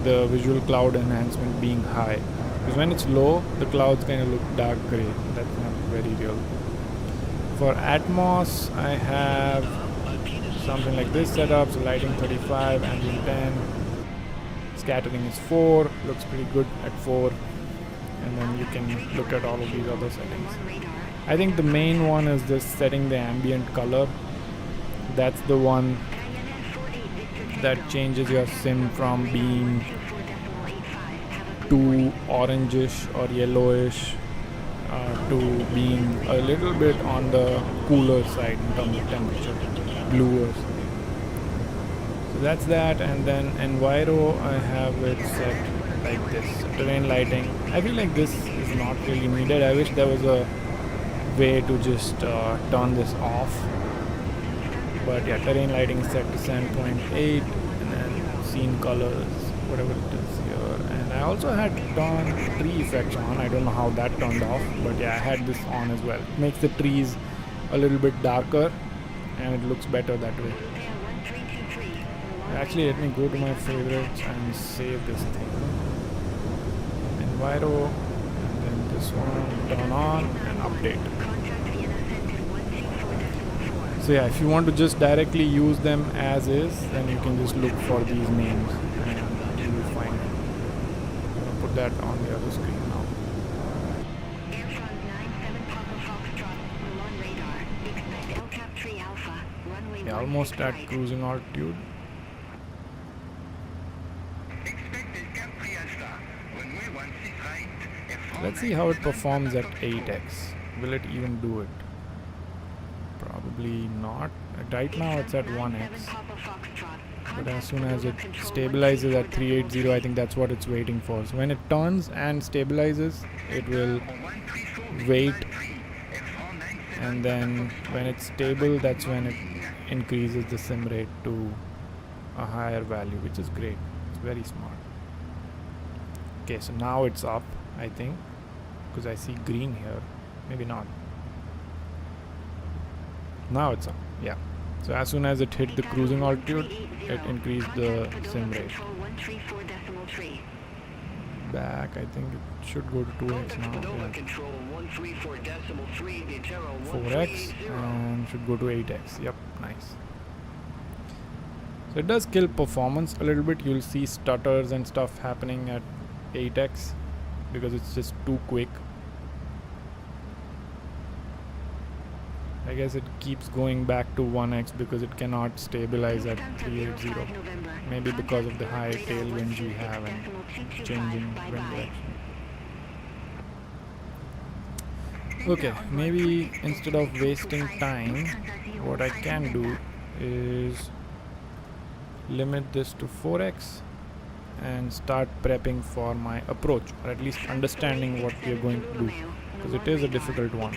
the visual cloud enhancement being high. Because when it's low, the clouds kind of look dark gray. That's not very real. For Atmos, I have something like this setup. So lighting 35, ambient 10. Scattering is 4, looks pretty good at 4, and then you can look at all of these other settings. I think the main one is just setting the ambient color. That's the one that changes your sim from being too orangish or yellowish to being a little bit on the cooler side in terms of temperature, bluer. So that's that, and then Enviro I have it set like this. Terrain lighting, I feel like this is not really needed. I wish there was a way to just turn this off. But yeah, terrain lighting is set to 7.8, and then scene colors, whatever it is here. And I also had turned tree effects on. I don't know how that turned off, but yeah, I had this on as well. It makes the trees a little bit darker, and it looks better that way. Actually, let me go to my favorites and save this thing. Enviro, and then this one, turn on and update. So yeah, if you want to just directly use them as is, then you can just look for these names and you will find them. I'm going to put that on the other screen now. Yeah, almost at cruising altitude. Let's see how it performs at 8x. Will it even do it? Probably not. Right now it's at 1x. But as soon as it stabilizes at 380, I think that's what it's waiting for. So when it turns and stabilizes, it will wait. And then when it's stable, that's when it increases the sim rate to a higher value, which is great. It's very smart. Okay, so now it's up, I think, because I see green here. Maybe not. Now it's up, yeah. So as soon as it hit the cruising altitude, it increased the sim rate. Back, I think it should go to 2x now. Yeah. 4x and should go to 8x. Yep, nice. So it does kill performance a little bit. You'll see stutters and stuff happening at 8x because it's just too quick. I guess it keeps going back to 1x because it cannot stabilize at 380. Maybe because of the high tailwinds we have and changing wind direction. Okay, maybe instead of wasting time, what I can do is limit this to 4x and start prepping for my approach, or at least understanding what we are going to do, because it is a difficult one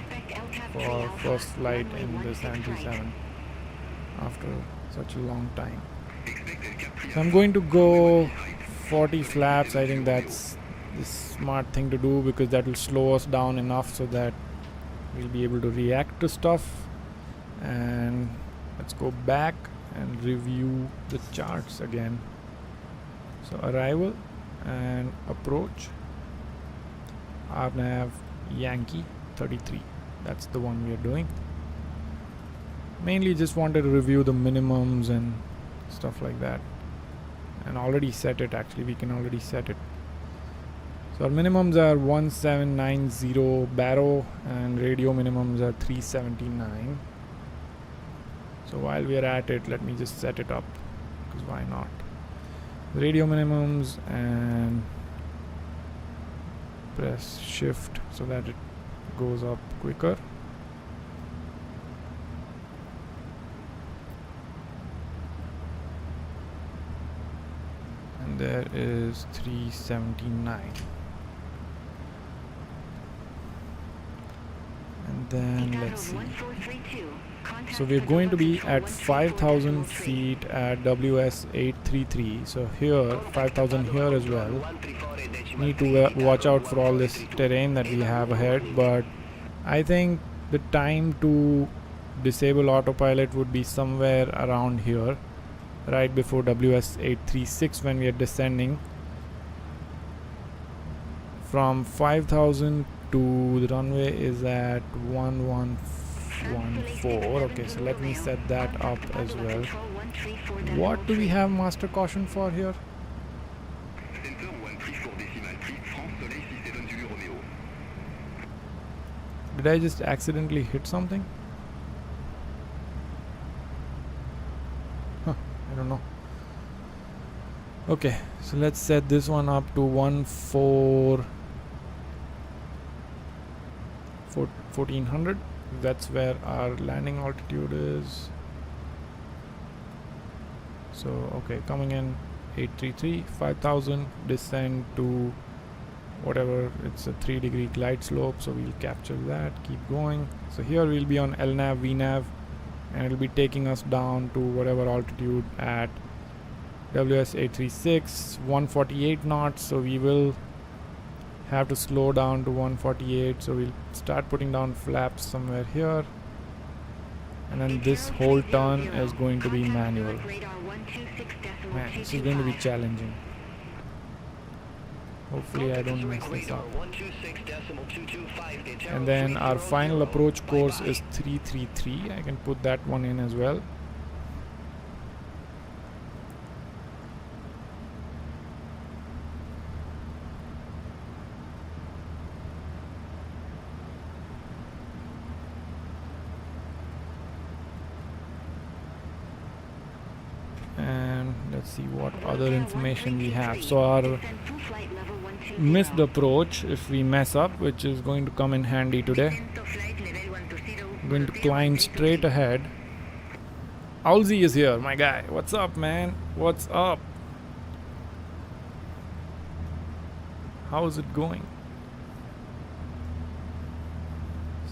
for first flight in the 737 after such a long time. So I'm going to go 40 flaps. I think that's the smart thing to do because that will slow us down enough so that we'll be able to react to stuff. And let's go back and review the charts again. So arrival and approach, RNAV Yankee 33. That's the one we are doing. Mainly just wanted to review the minimums and stuff like that. And already set it, actually we can already set it. So our minimums are 1790 baro and radio minimums are 379. So while we are at it, let me just set it up, because why not? Radio minimums, and press shift so that it goes up quicker. And there is 379. And then let's see. So we're going to be at 5,000 feet at WS833. So here, 5,000 here as well. Need to watch out for all this terrain that we have ahead, but I think the time to disable autopilot would be somewhere around here, right before WS836 when we are descending. From 5,000 to the runway is at 1114. Okay, so let me set that up as well. What do we have master caution for here? Did I just accidentally hit something? Huh, I don't know. Okay, so let's set this one up to 1400. That's where our landing altitude is. So okay, coming in 833, 5000, descend to whatever, it's a 3-degree glide slope, so we'll capture that, keep going. So here we'll be on LNAV, VNAV, and it'll be taking us down to whatever altitude at WS836, 148 knots, so we will have to slow down to 148, so we'll start putting down flaps somewhere here, and then this whole turn is going to be manual. Man, this is going to be challenging. Hopefully I don't mess this up. And then our final approach course is 333. I can put that one in as well. And let's see what other information we have. So our missed approach, if we mess up, which is going to come in handy today, I'm going to climb straight ahead. Owlsy is here, my guy. What's up, man? What's up? How's it going?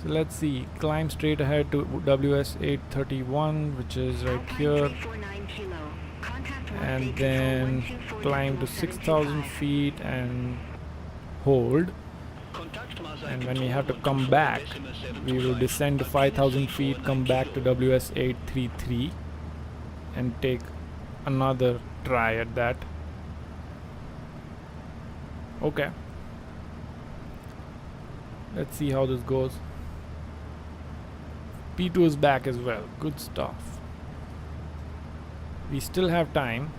So let's see, climb straight ahead to WS831, which is right here, and then climb to 6,000 feet and hold, and when we have to come back, we will descend to 5,000 feet, come back to WS833 and take another try at that. Okay, let's see how this goes. P2 is back as well. Good stuff. We still have time.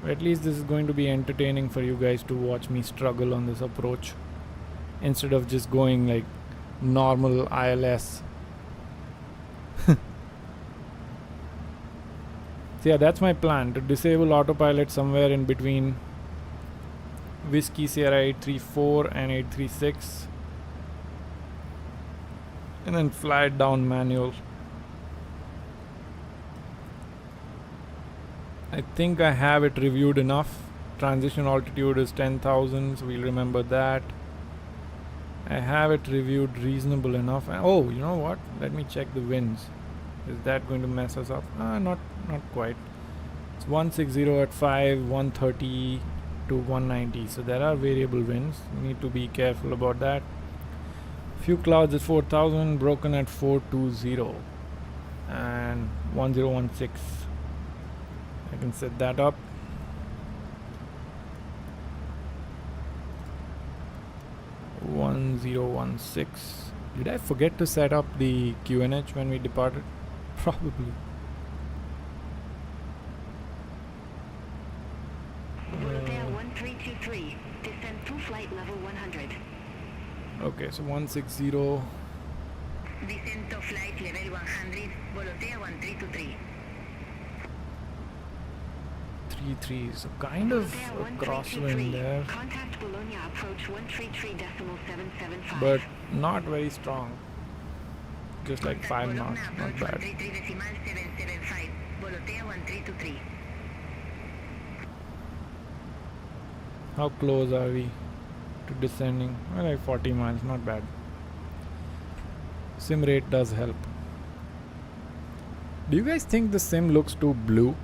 At least this is going to be entertaining for you guys to watch me struggle on this approach instead of just going like normal ILS. So yeah, that's my plan, to disable autopilot somewhere in between Whiskey Sierra 834 and 836, and then fly it down manual. I think I have it reviewed enough. Transition altitude is 10,000, so we'll remember that. I have it reviewed reasonable enough. Oh, you know what? Let me check the winds. Is that going to mess us up? Not quite. It's 160 at 5, 130 to 190. So there are variable winds. You need to be careful about that. Few clouds at 4,000, broken at 420 and 1016. I can set that up. (1016). Did I forget to set up the QNH when we departed? Probably. Corsair 1323, descend to flight level 100. Okay, so 160. Descend to flight level 100, Corsair 1323. 33, so kind of a crosswind there, Contact Bologna approach 133.775. but not very strong. Just like 5 knots, not bad. How close are we to descending? Well, like 40 miles, not bad. Sim rate does help. Do you guys think the sim looks too blue?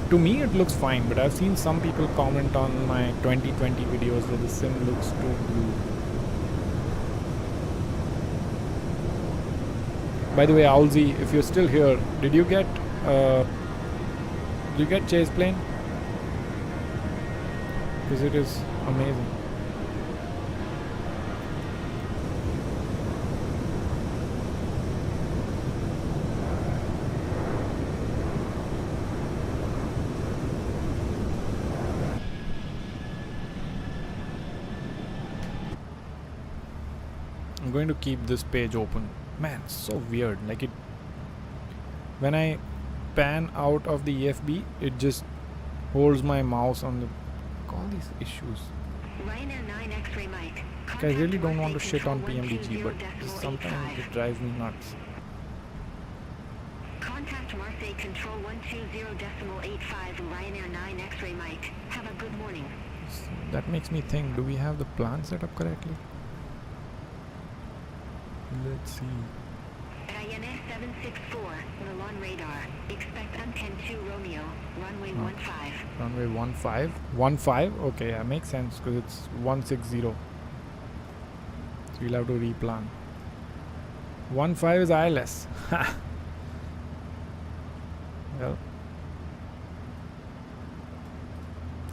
To me it looks fine, but I've seen some people comment on my 2020 videos that the sim looks too blue. By the way, Owlsy, if you're still here, did you get Chaseplane? Because it is amazing. I'm going to keep this page open. Man, it's so weird. Like it, when I pan out of the EFB, it just holds my mouse on the. All these issues. Like, I really don't want to shit on Pmdg, but sometimes it drives me nuts. Contact Marseille Control 120.85 Ryanair 9 X-ray Mike. Have a good morning. That makes me think, do we have the plan set up correctly? Let's see. Ryanair 764, Milan radar. Expect Uncan 2 Romeo, runway 15. Runway 15? 15? Okay, yeah, makes sense because it's 160. So we'll have to replan. 15 is ILS. Well,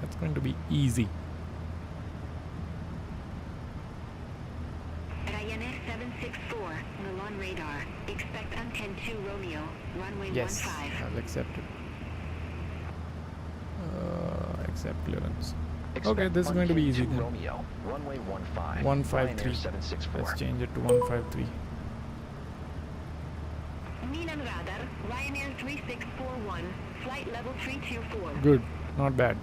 that's going to be easy. Ryanair 764, Milan radar. Expect Uncan 2 Romeo, runway 15. I'll accept it. Accept clearance. Okay, this is going to be easy then. Romeo, runway 15. 153. Ryanair 764. Let's change it to 153. Milan radar, Ryanair 3641, flight level 324. Good, not bad.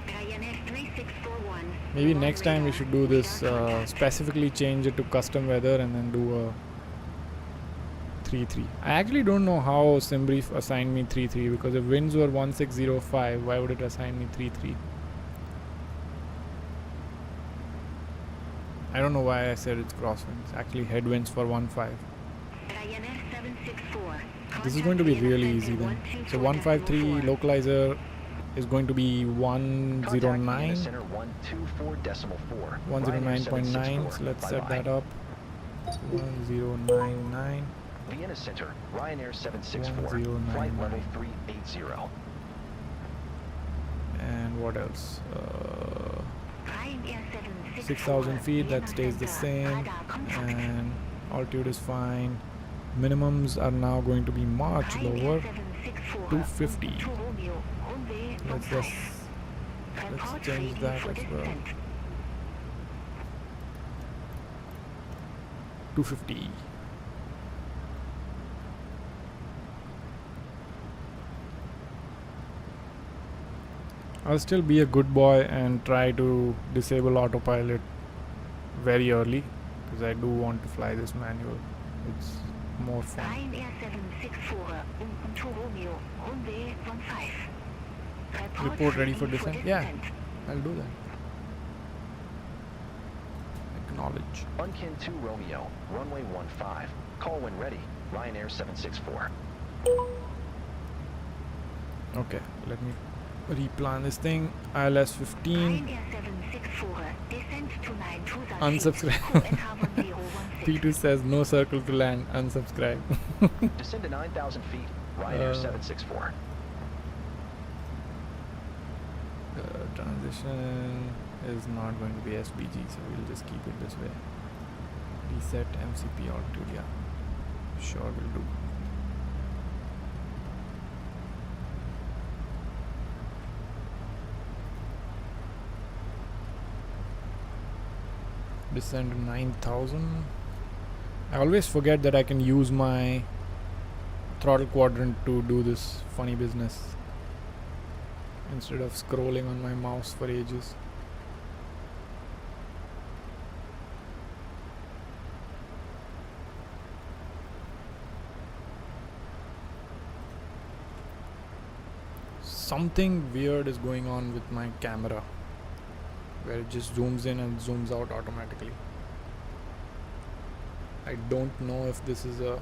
Ryanair 3641. Maybe Milan next time we radar. should do this, Contact. specifically change it to custom weather and then do a 3-3. I actually don't know how SimBrief assigned me 3-3 because if winds were 1605, why would it assign me 3-3? I don't know why I said it's crosswinds. Actually headwinds for 1-5. Ryanair 764. This is going to be really easy then. So 153 localizer is going to be 109. Center 124.4. 109.9. So let's set that up. 1099. Vienna Center, Ryanair 764, 1099. flight level 380. And what else? Ryanair 764. 6,000 feet, that stays the same. And altitude is fine. Minimums are now going to be much lower. 250. Let's change that as well. 250. I'll still be a good boy and try to disable autopilot very early because I do want to fly this manual. It's more fun. Ryanair 764, to Romeo, runway 15. Report ready for descent? Yeah, I'll do that. Acknowledge. Unkin 2 Romeo, runway 15. Call when ready, Ryanair 764. Okay, let me replan this thing. ILS 15. Ryanair 764, descent to 9,000 Unsubscribe. feet, NH 1016. P2 says no circle to land. Unsubscribe. Descend to 9,000 feet, Ryanair 764. Transition is not going to be SBG, so we'll just keep it this way. Reset MCP altitude, yeah. Sure, will do. Descend to 9,000. I always forget that I can use my throttle quadrant to do this funny business instead of scrolling on my mouse for ages. Something weird is going on with my camera where it just zooms in and zooms out automatically. I don't know if this is a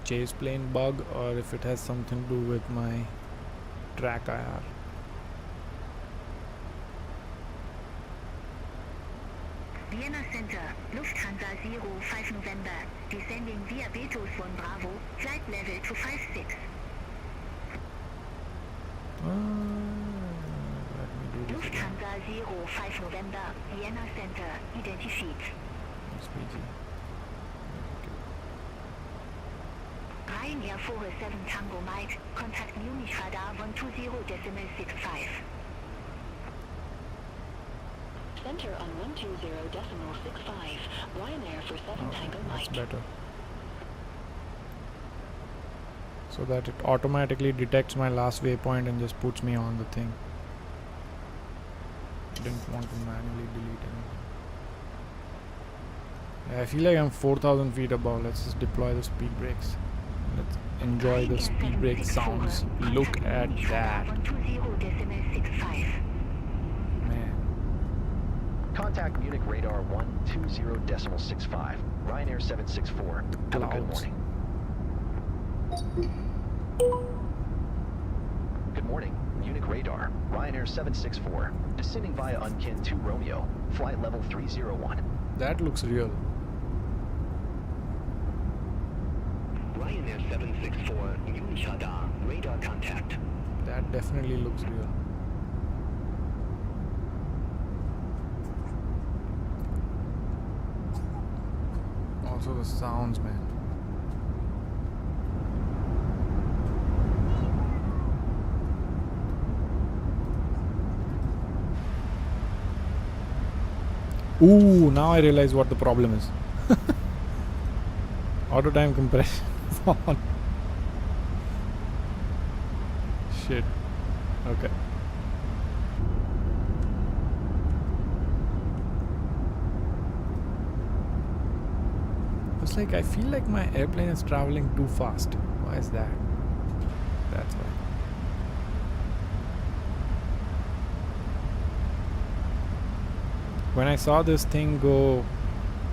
Chaseplane bug or if it has something to do with my track IR. Vienna Center, Lufthansa 05 November, descending via Betos 1 Bravo, flight level 256. Let me do this again. Lufthansa 05 November, Vienna Center, identified. SPG. Ryanair 47 Tango Mike, contact Munich radar 120.65. Center on 120.65, Ryanair for 7 Tango That's Mike. better. So that it automatically detects my last waypoint and just puts me on the thing. I didn't want to manually delete anything. I feel like I'm 4,000 feet above. Let's just deploy the speed brakes. Let's enjoy the speed brake sounds. Look at that. Man. Contact Munich radar 120.65. Ryanair 764. Have a good morning. Good morning. Munich radar. Ryanair 764. Descending via Unkin 2 Romeo. Flight level 301. That looks real. Ryanair 764, Yunchada, radar contact. That definitely looks real. Also the sounds, man. Ooh, now I realize what the problem is. Auto time compression is on. Shit. Okay. It's like I feel like my airplane is traveling too fast. Why is that? That's why. When I saw this thing go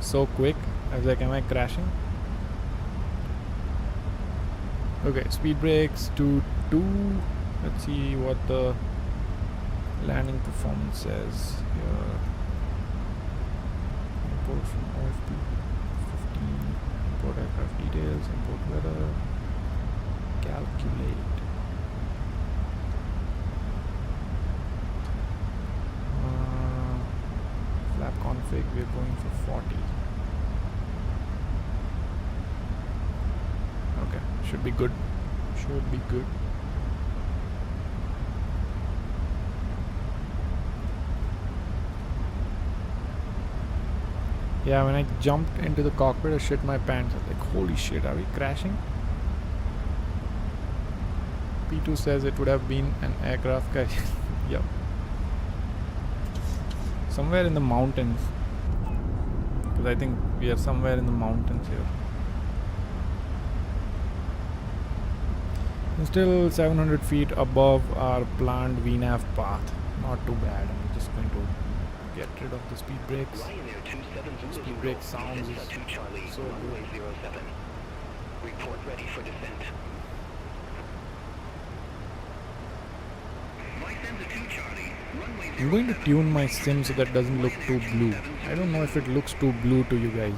so quick, I was like, am I crashing? Okay, speed brakes to 2. Let's see what the landing performance says here. Import from OFP 15. Import aircraft details, import weather, calculate. Flap config, we're going for 40. Okay, should be good. Should be good. Yeah, when I jumped into the cockpit, I shit my pants. I was like, holy shit, are we crashing? P2 says it would have been an aircraft carrier. Yep. Somewhere in the mountains. Because I think we are somewhere in the mountains here. And still 700 feet above our planned VNAV path. Not too bad. I'm just going to get rid of the speed brakes. Speed brake sounds is so good. Report ready for descent. I'm going to tune my sim so that it doesn't look too blue. I don't know if it looks too blue to you guys.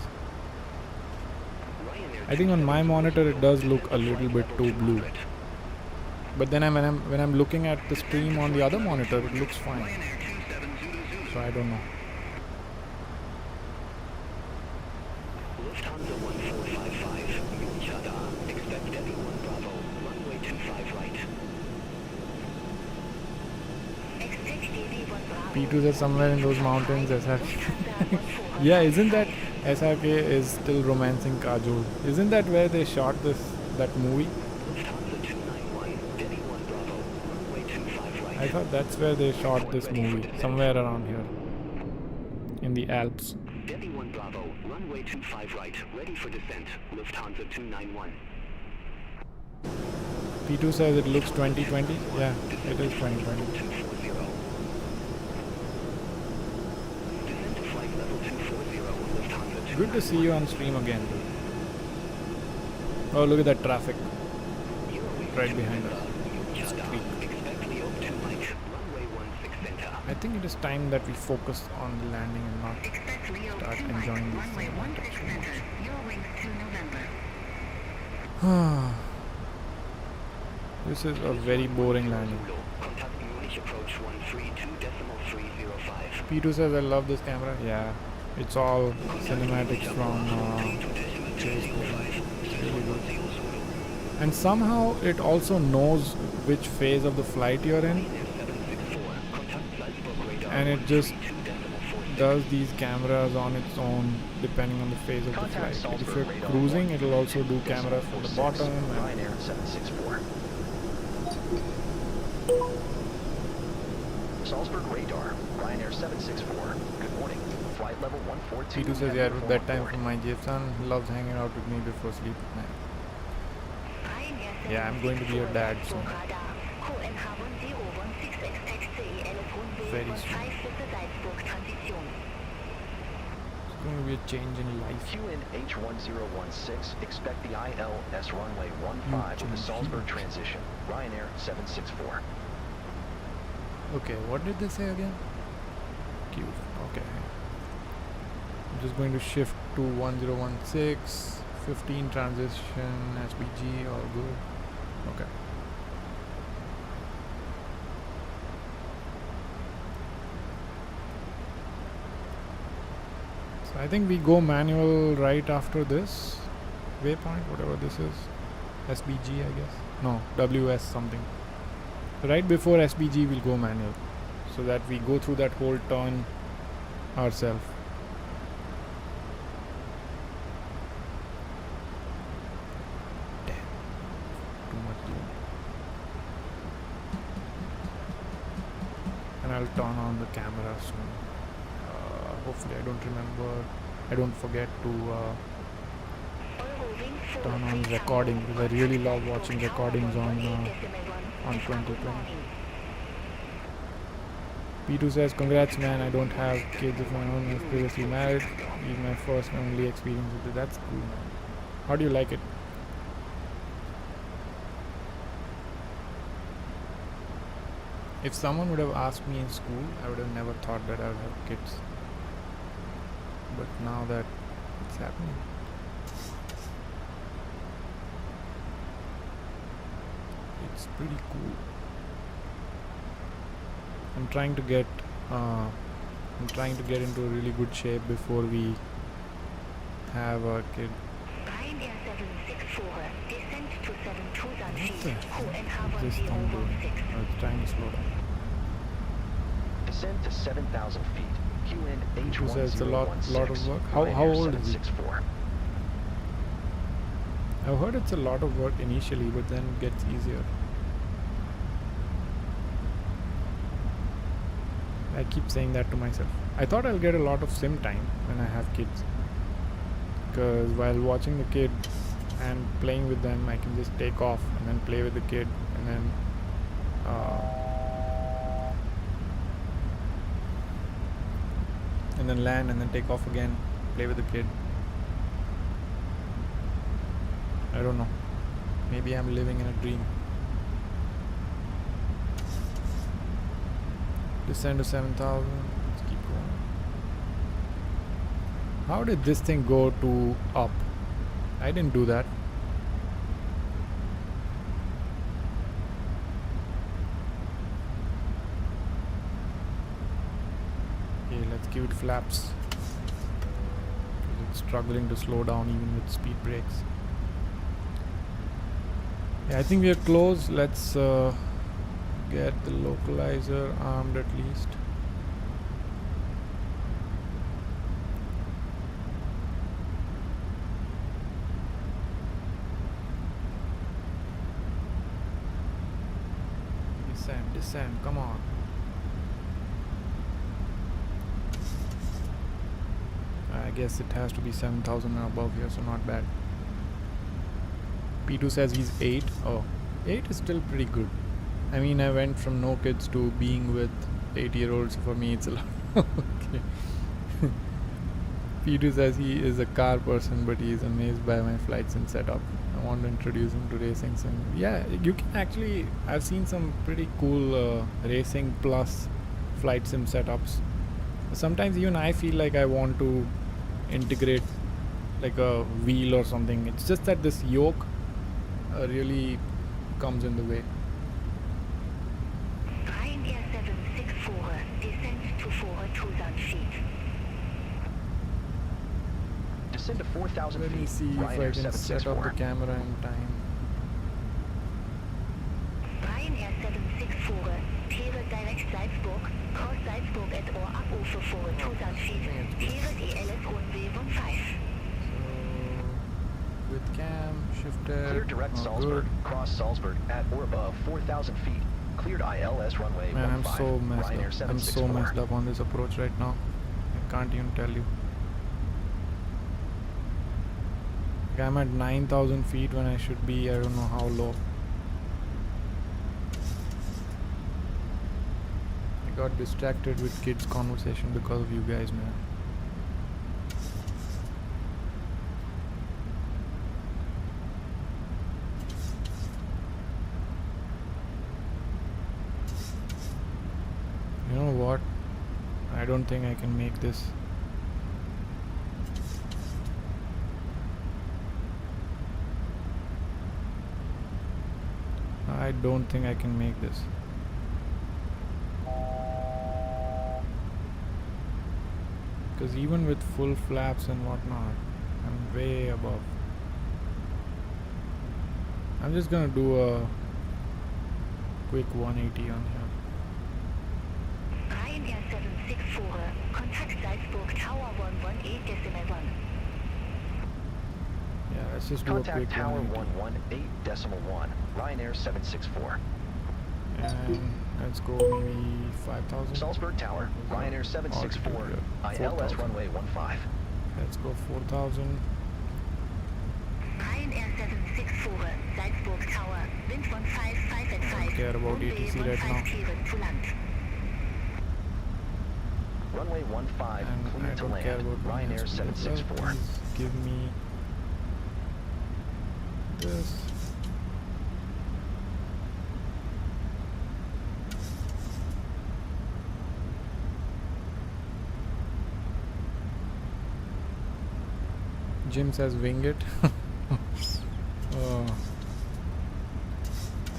I think on my monitor it does look a little bit too blue. But then when I'm looking at the stream on the other monitor, it looks fine. So I don't know. Lufthansa 1455, Yunchada, expect Delhi 1 Bravo, runway 25 right. P2 is somewhere in those mountains. SRK. Yeah, isn't that SRK is still romancing Kajol? Isn't that where they shot that movie? Lufthansa 291, Delhi 1 Bravo, runway 25 right. I thought that's where they shot this movie, somewhere around here, in the Alps. Delhi 1 Bravo, runway 25 right, ready for descent. Lufthansa 291. P2 says it looks 2020. Yeah, it is 2020. 240. Descent to flight level 240, Lufthansa 291. Good to see you on stream again. Oh, look at that traffic right behind us. Streak. I think it is time that we focus on the landing and not start enjoying these things. This is a very boring landing. P2 says I love this camera. Yeah, it's all cinematics from Chaseplane. It's really good. And somehow it also knows which phase of the flight you're in. And it just does these cameras on its own depending on the phase of the flight. Like if you're cruising, it will also do cameras for the bottom. Ryanair 764. Salzburg radar, Ryanair 764. Good morning. Flight level 142. P2 says, yeah, bedtime from my GF son. Loves hanging out with me before sleep. Yeah, I'm going to be your dad soon. Very soon. It's going to be a change in life. QN H1016, expect the ILS runway 15 with the Salzburg transition. Ryanair 764. Okay, what did they say again? Q. Okay. I'm just going to shift to 1016, 15 transition, SBG, all good. Okay. So I think we go manual right after this waypoint, whatever this is. SBG, I guess. No, WS something. Right before SBG we'll go manual, so that we go through that whole turn ourselves. Damn, too much zoom. And I'll turn on the camera soon. Hopefully I don't forget to turn on recording, because I really love watching recordings on 2020. P2 says, congrats man, I don't have kids of my own, I was previously married. This is my first and only experience with it. That's cool, man. How do you like it? If someone would have asked me in school, I would have never thought that I would have kids. But now that it's happening, it's pretty cool. I'm trying to get into a really good shape before we have a kid. Ryanair 764, descent to 7,000 feet. What's this thing doing? Oh, it's trying to slow down. Descend to 7,000 feet. QN Who says it's a lot of work? How old is it? I've heard it's a lot of work initially, but then it gets easier. I keep saying that to myself. I thought I'll get a lot of sim time when I have kids, because while watching the kid and playing with them, I can just take off and then play with the kid, and then land and then take off again, play with the kid. I don't know. Maybe I'm living in a dream. Descend to 7,000. Let's keep going. How did this thing go to up? I didn't do that. Okay, let's give it flaps. It's struggling to slow down even with speed brakes. Yeah, I think we are close. Let's get the localizer armed at least. Descend, come on. I guess it has to be 7,000 and above here, so not bad. P2 says he's 8. Oh, 8 is still pretty good. I mean, I went from no kids to being with 8-year-olds. For me, it's a lot. Okay. P2 says he is a car person, but he is amazed by my flights and setup. I want to introduce him to racing sim. Yeah, you can actually. I've seen some pretty cool racing plus flight sim setups. Sometimes even I feel like I want to integrate like a wheel or something. It's just that this yoke really comes in the way. Ryanair 764, descent to 4,000 feet. Descend to 4,000 feet. Let me see if I can set up the camera in time. Ryanair 764, cleared direct Salzburg, cross Salzburg at or up over 4,000 feet, cleared ELS runway 15. So, with cam, shifted. Clear direct Salzburg, cross Salzburg at or above 4,000 feet. Cleared ILS runway 15. Man, I'm so messed Ryanair up. I'm so 764. messed up on this approach right now. I can't even tell you. Like I'm at 9,000 feet when I should be, I don't know how low. I got distracted with kids' conversation because of you guys, man. You know what? I don't think I can make this. I don't think I can make this. Because even with full flaps and whatnot, I'm way above. I'm just gonna do a quick 180 on here. Ryanair 764, contact Salzburg Tower 118.1. Yeah, let's just do a Contact quick Tower 180. 118.1, Ryanair 764. And let's go maybe 5,000. Salzburg Tower, Ryanair 764, ILS 4,000. runway 15. Let's go 4,000. Ryanair 764, Salzburg Tower, wind 155 at 5. I don't care about runway ATC right 15 now. cleared to land. Runway 15, And clear I to don't care land, about Ryanair minutes. 764. Please give me this. Jim says wing it.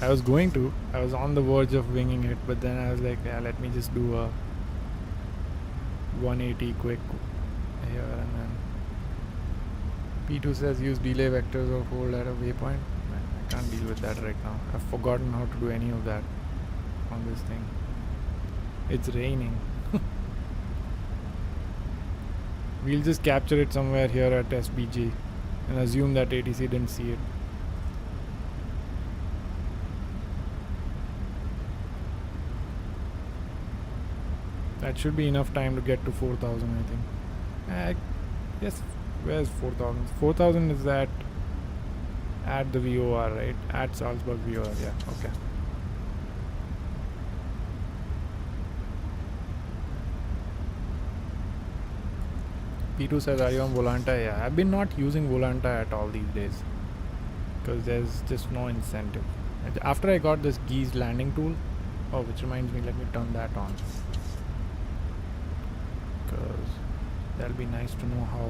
I was on the verge of winging it, but then I was like, yeah, let me just do a 180 quick here, and then P2 says use delay vectors or hold at a waypoint. Man, I can't deal with that right now. I've forgotten how to do any of that on this thing. It's raining. We'll just capture it somewhere here at SBG and assume that ATC didn't see it. That should be enough time to get to 4,000, I think. Yes, where's 4,000? 4,000 is at the VOR, right? At Salzburg VOR, yeah, okay. P2 says, are you on Volanta? Yeah, I've been not using Volanta at all these days because there's just no incentive. After I got this geese landing tool, oh, which reminds me, let me turn that on because that'll be nice to know how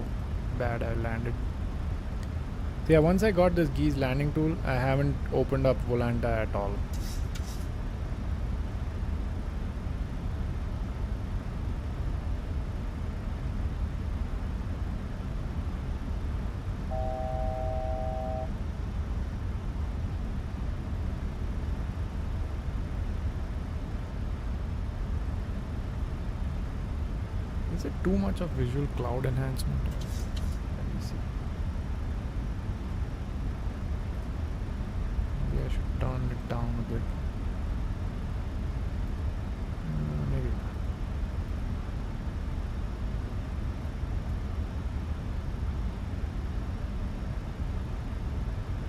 bad I landed. So yeah, once I got this geese landing tool, I haven't opened up Volanta at all. Is it too much of visual cloud enhancement? Let me see. Maybe I should turn it down a bit. Maybe not.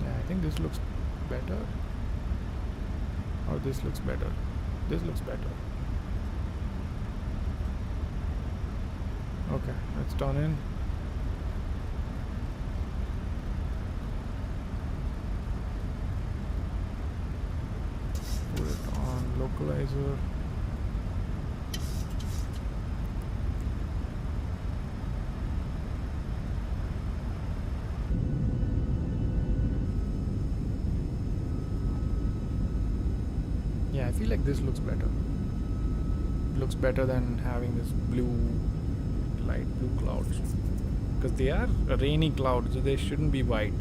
Yeah, I think this looks better. Or this looks better. This looks better. Okay, let's turn in. Put it on localizer. Yeah, I feel like this looks better. It looks better than having this light blue clouds, because they are rainy clouds, so they shouldn't be white.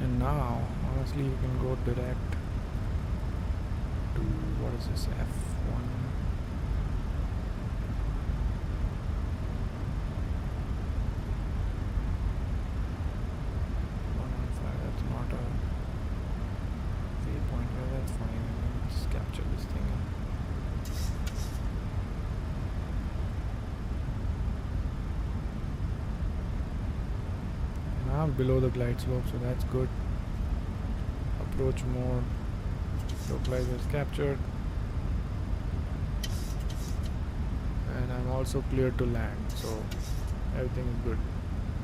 And now, honestly, you can go direct to, what is this, F1? now below the glide slope, so that's good. Approach mode, localizer is captured, and I'm also cleared to land, so everything is good.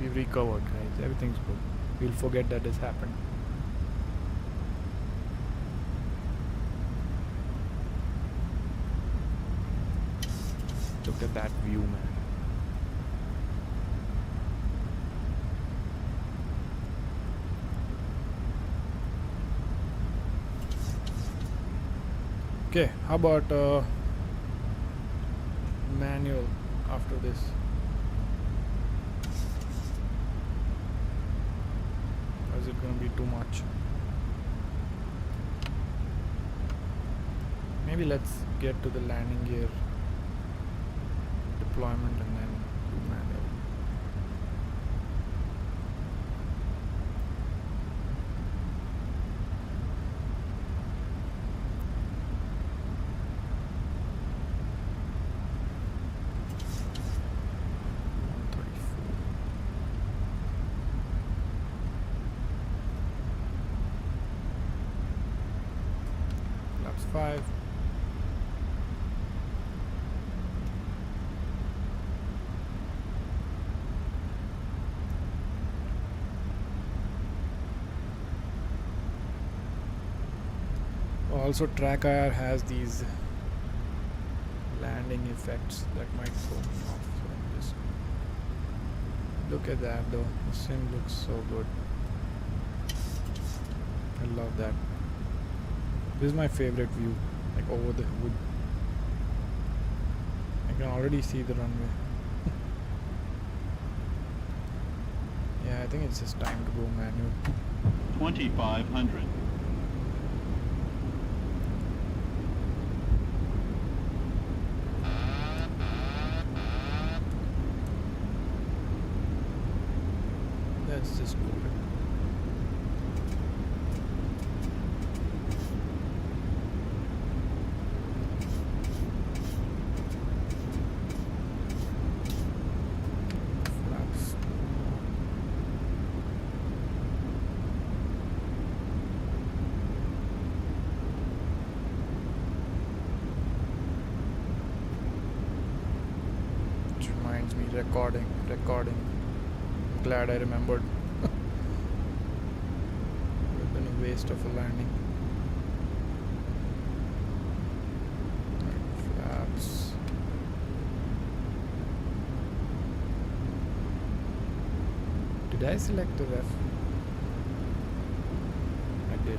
We've recovered, guys. Everything's good. We'll forget that this happened. Look at that view, man. Okay, how about manual after this? Or is it going to be too much? Maybe let's get to the landing gear deployment and then do manual. Laps 5. Also, track IR has these landing effects that might throw me off. So just look at that though. The sim looks so good. I love that. This is my favorite view, like over the hood. I can already see the runway. Yeah, I think it's just time to go manual. 2500. Let's just move it. Flaps. Which reminds me, recording. Glad I remembered. Would have been a waste of a landing. Flaps. Did I select the ref? I did.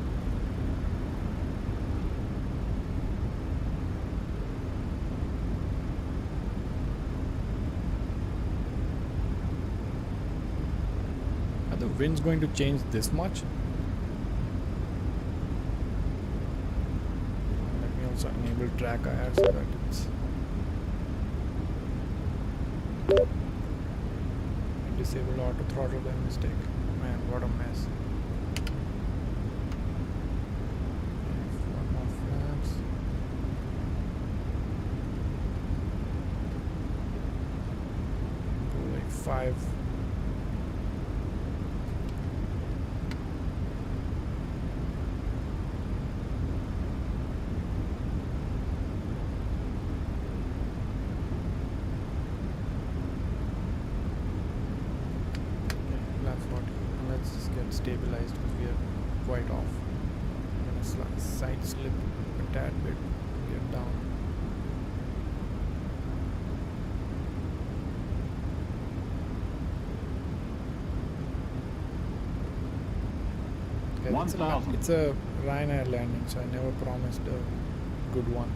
The wind's going to change this much. Let me also enable track IR so that it's disable auto throttle by mistake. Man, what a mess. One more flaps. Go like 5. Stabilized because we are quite off. I'm gonna side slip a tad bit. We are down. Okay, 1000. it's a Ryanair landing, so I never promised a good one.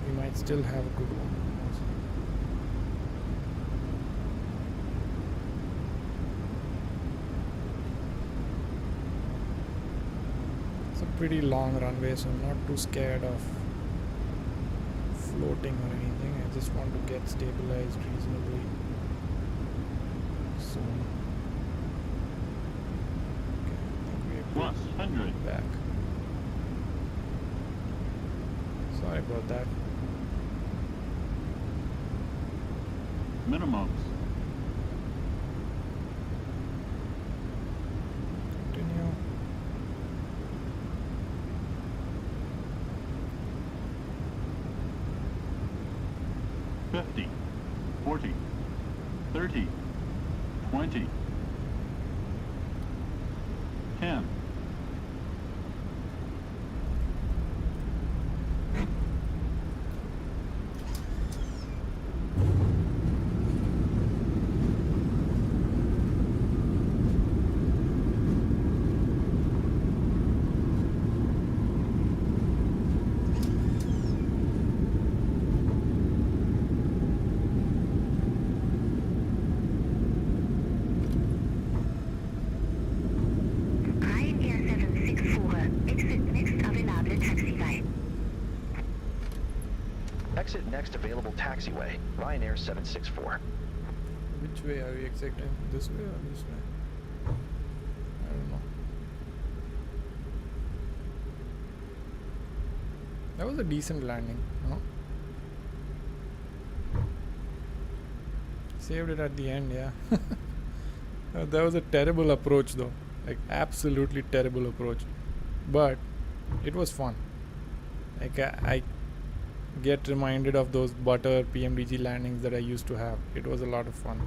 We might still have a good one. Pretty long runway, so I'm not too scared of floating or anything. I just want to get stabilized reasonably soon. Okay, I think we're Plus 100. back. Sorry about that. Minimums. 50, 40, 30, 20, 10. Exit next available taxiway, Ryanair 764. Which way are we exiting? This way or this way? I don't know. That was a decent landing, no? Saved it at the end, yeah. That was a terrible approach though. Like absolutely terrible approach. But it was fun. Like I get reminded of those butter PMDG landings that I used to have. It was a lot of fun.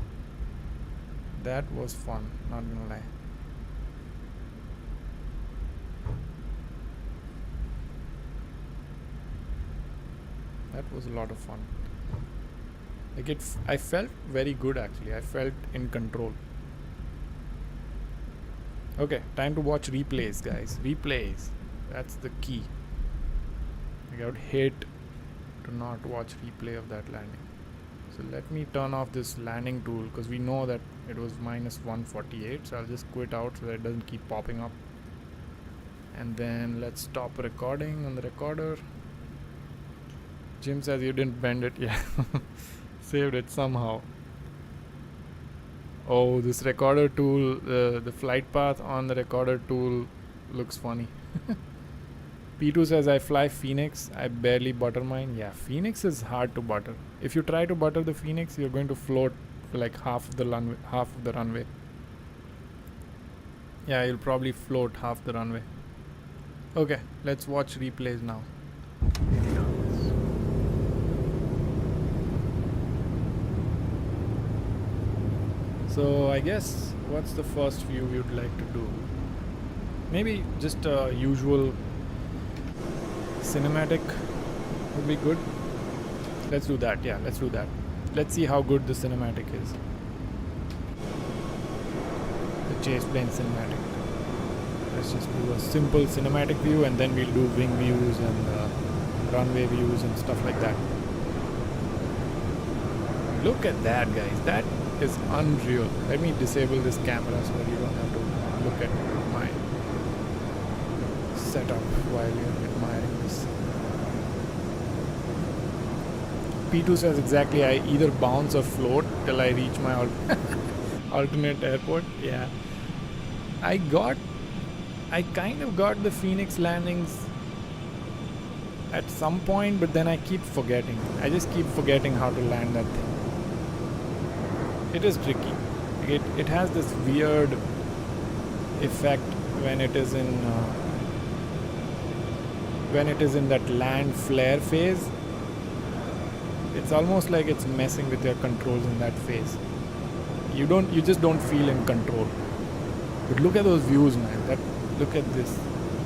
That was fun, not gonna lie. That was a lot of fun. Like I felt very good actually. I felt in control. Okay, time to watch replays, guys. Replays. That's the key. Like I would hate to not watch replay of that landing. So let me turn off this landing tool because we know that it was minus 148. So I'll just quit out so that it doesn't keep popping up. And then let's stop recording on the recorder. Jim says you didn't bend it. Yeah. Saved it somehow. Oh, this recorder tool, the flight path on the recorder tool looks funny. P2 says I fly Phoenix. I barely butter mine. Yeah, Phoenix is hard to butter. If you try to butter the Phoenix, you're going to float for like half of the runway. Yeah, you'll probably float half the runway. Okay, let's watch replays now. So I guess what's the first view you'd like to do? Maybe just a usual cinematic would be good. Let's do that. Yeah, let's do that. Let's see how good the cinematic is. The Chaseplane cinematic. Let's just do a simple cinematic view and then we'll do wing views and runway views and stuff like that. Look at that, guys. That is unreal. Let me disable this camera so that you don't have to look at my setup while you're admiring this. P2 says exactly, I either bounce or float till I reach my alternate airport. Yeah. I kind of got the Phoenix landings at some point, but then I keep forgetting. I just keep forgetting how to land that thing. It is tricky. It has this weird effect when it is in that land flare phase. It's almost like it's messing with your controls in that phase. You just don't feel in control. But look at those views, man. Look at this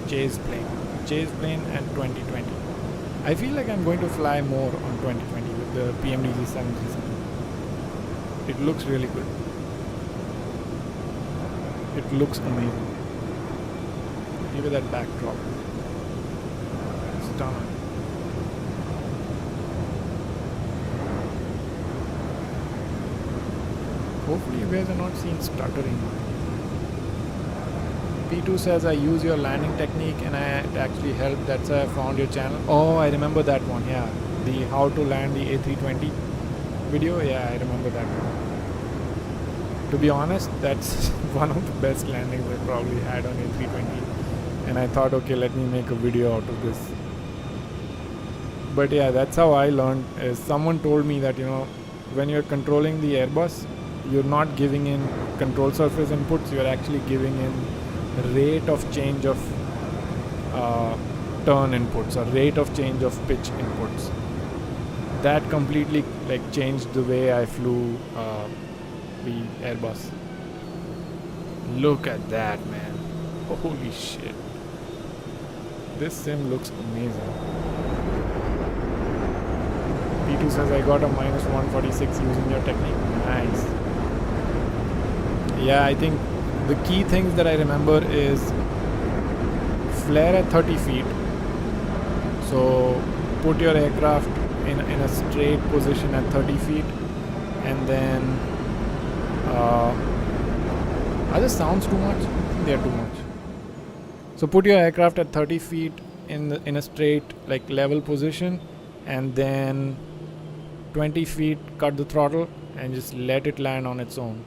Chaseplane and 2020. I feel like I'm going to fly more on 2020 with the Pmdg 737. It looks really good. It looks amazing. Look at that backdrop. Stunning. Hopefully you guys are not seeing stuttering. P2 says I use your landing technique and it actually helped. That's how I found your channel. Oh, I remember that one. Yeah, the how to land the A320 video. Yeah, I remember that one. To be honest, that's one of the best landings I probably had on A320. And I thought, okay, let me make a video out of this. But yeah, that's how I learned. Is someone told me that, when you're controlling the Airbus, you're not giving in control surface inputs, you're actually giving in rate of change of turn inputs or rate of change of pitch inputs. that completely like changed the way I flew the Airbus. Look at that, man. Holy shit. This sim looks amazing. P2 says I got a -146 using your technique. Nice. Yeah, I think the key things that I remember is flare at 30 feet. So put your aircraft in a straight position at 30 feet, and then are the sounds too much? I think they're too much. So put your aircraft at 30 feet in a straight like level position, and then 20 feet cut the throttle and just let it land on its own.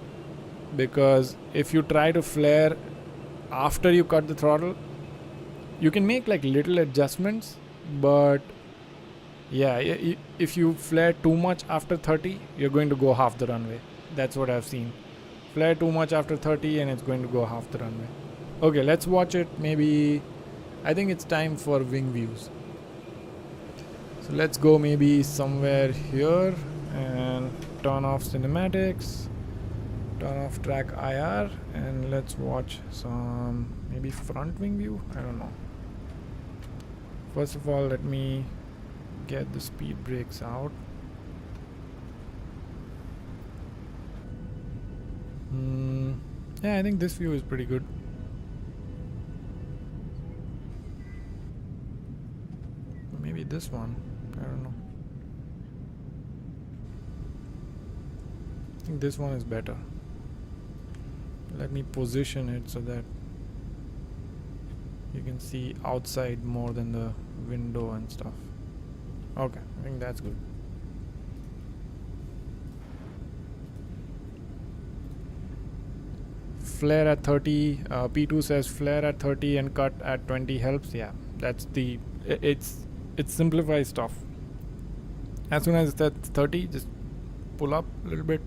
Because if you try to flare after you cut the throttle, you can make like little adjustments, but yeah, if you flare too much after 30, you're going to go half the runway. That's what I've seen. Flare too much after 30 and it's going to go half the runway. Okay, let's watch it. Maybe I think it's time for wing views. So let's go maybe somewhere here and turn off cinematics, turn off track IR, and let's watch some maybe front wing view. I don't know. First of all, let me get the speed brakes out. Yeah, I think this view is pretty good. Maybe this one. I don't know. I think this one is better. Let me position it so that you can see outside more than the window and stuff. Okay, I think that's good. Flare at 30. P2 says flare at 30 and cut at 20 helps. Yeah, that's the. It simplifies stuff. As soon as it's at 30, just pull up a little bit,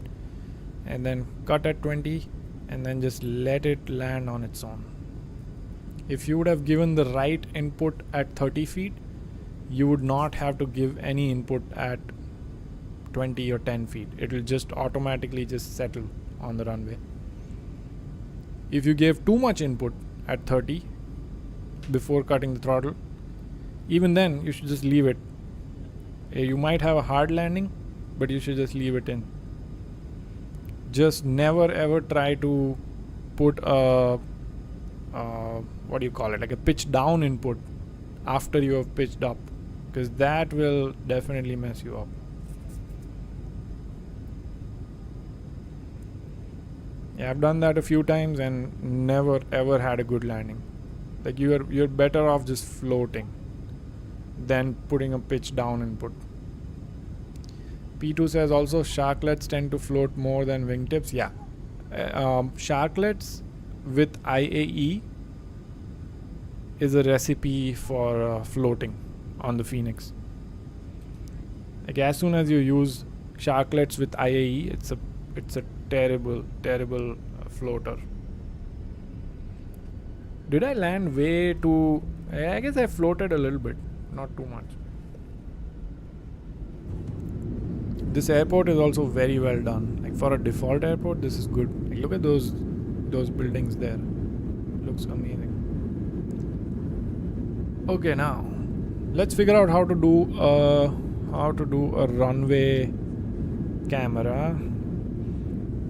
and then cut at 20, and then just let it land on its own. If you would have given the right input at 30 feet, you would not have to give any input at 20 or 10 feet. It will just automatically just settle on the runway. If you gave too much input at 30 before cutting the throttle, even then you should just leave it. You might have a hard landing, but you should just leave it in. Just never ever try to put a what do you call it, like a pitch down input after you have pitched up, because that will definitely mess you up. Yeah, I've done that a few times and never ever had a good landing. Like you're better off just floating than putting a pitch down input. P2 says also sharklets tend to float more than wingtips. Yeah, sharklets with IAE is a recipe for floating on the Phoenix. Like as soon as you use sharklets with IAE, it's a terrible floater. Did I land way too? I guess I floated a little bit, not too much. This airport is also very well done. Like for a default airport, this is good. Like look at those buildings there. Looks amazing. Okay, now let's figure out how to do a runway camera.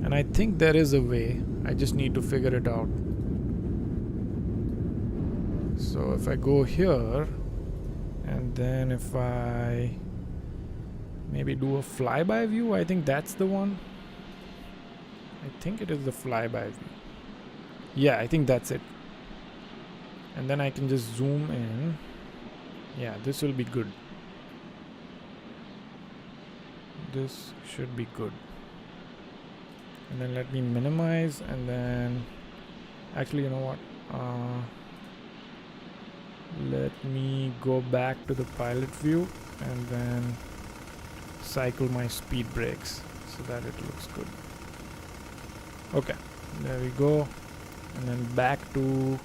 And I think there is a way. I just need to figure it out. So if I go here, and then if I maybe do a flyby view, I think that's the one. I think it is the flyby view. Yeah, I think that's it. And then I can just zoom in. Yeah, this will be good. This should be good. And then let me minimize, and then actually, you know what, let me go back to the pilot view and then cycle my speed brakes so that it looks good. Okay, there we go. And then back to,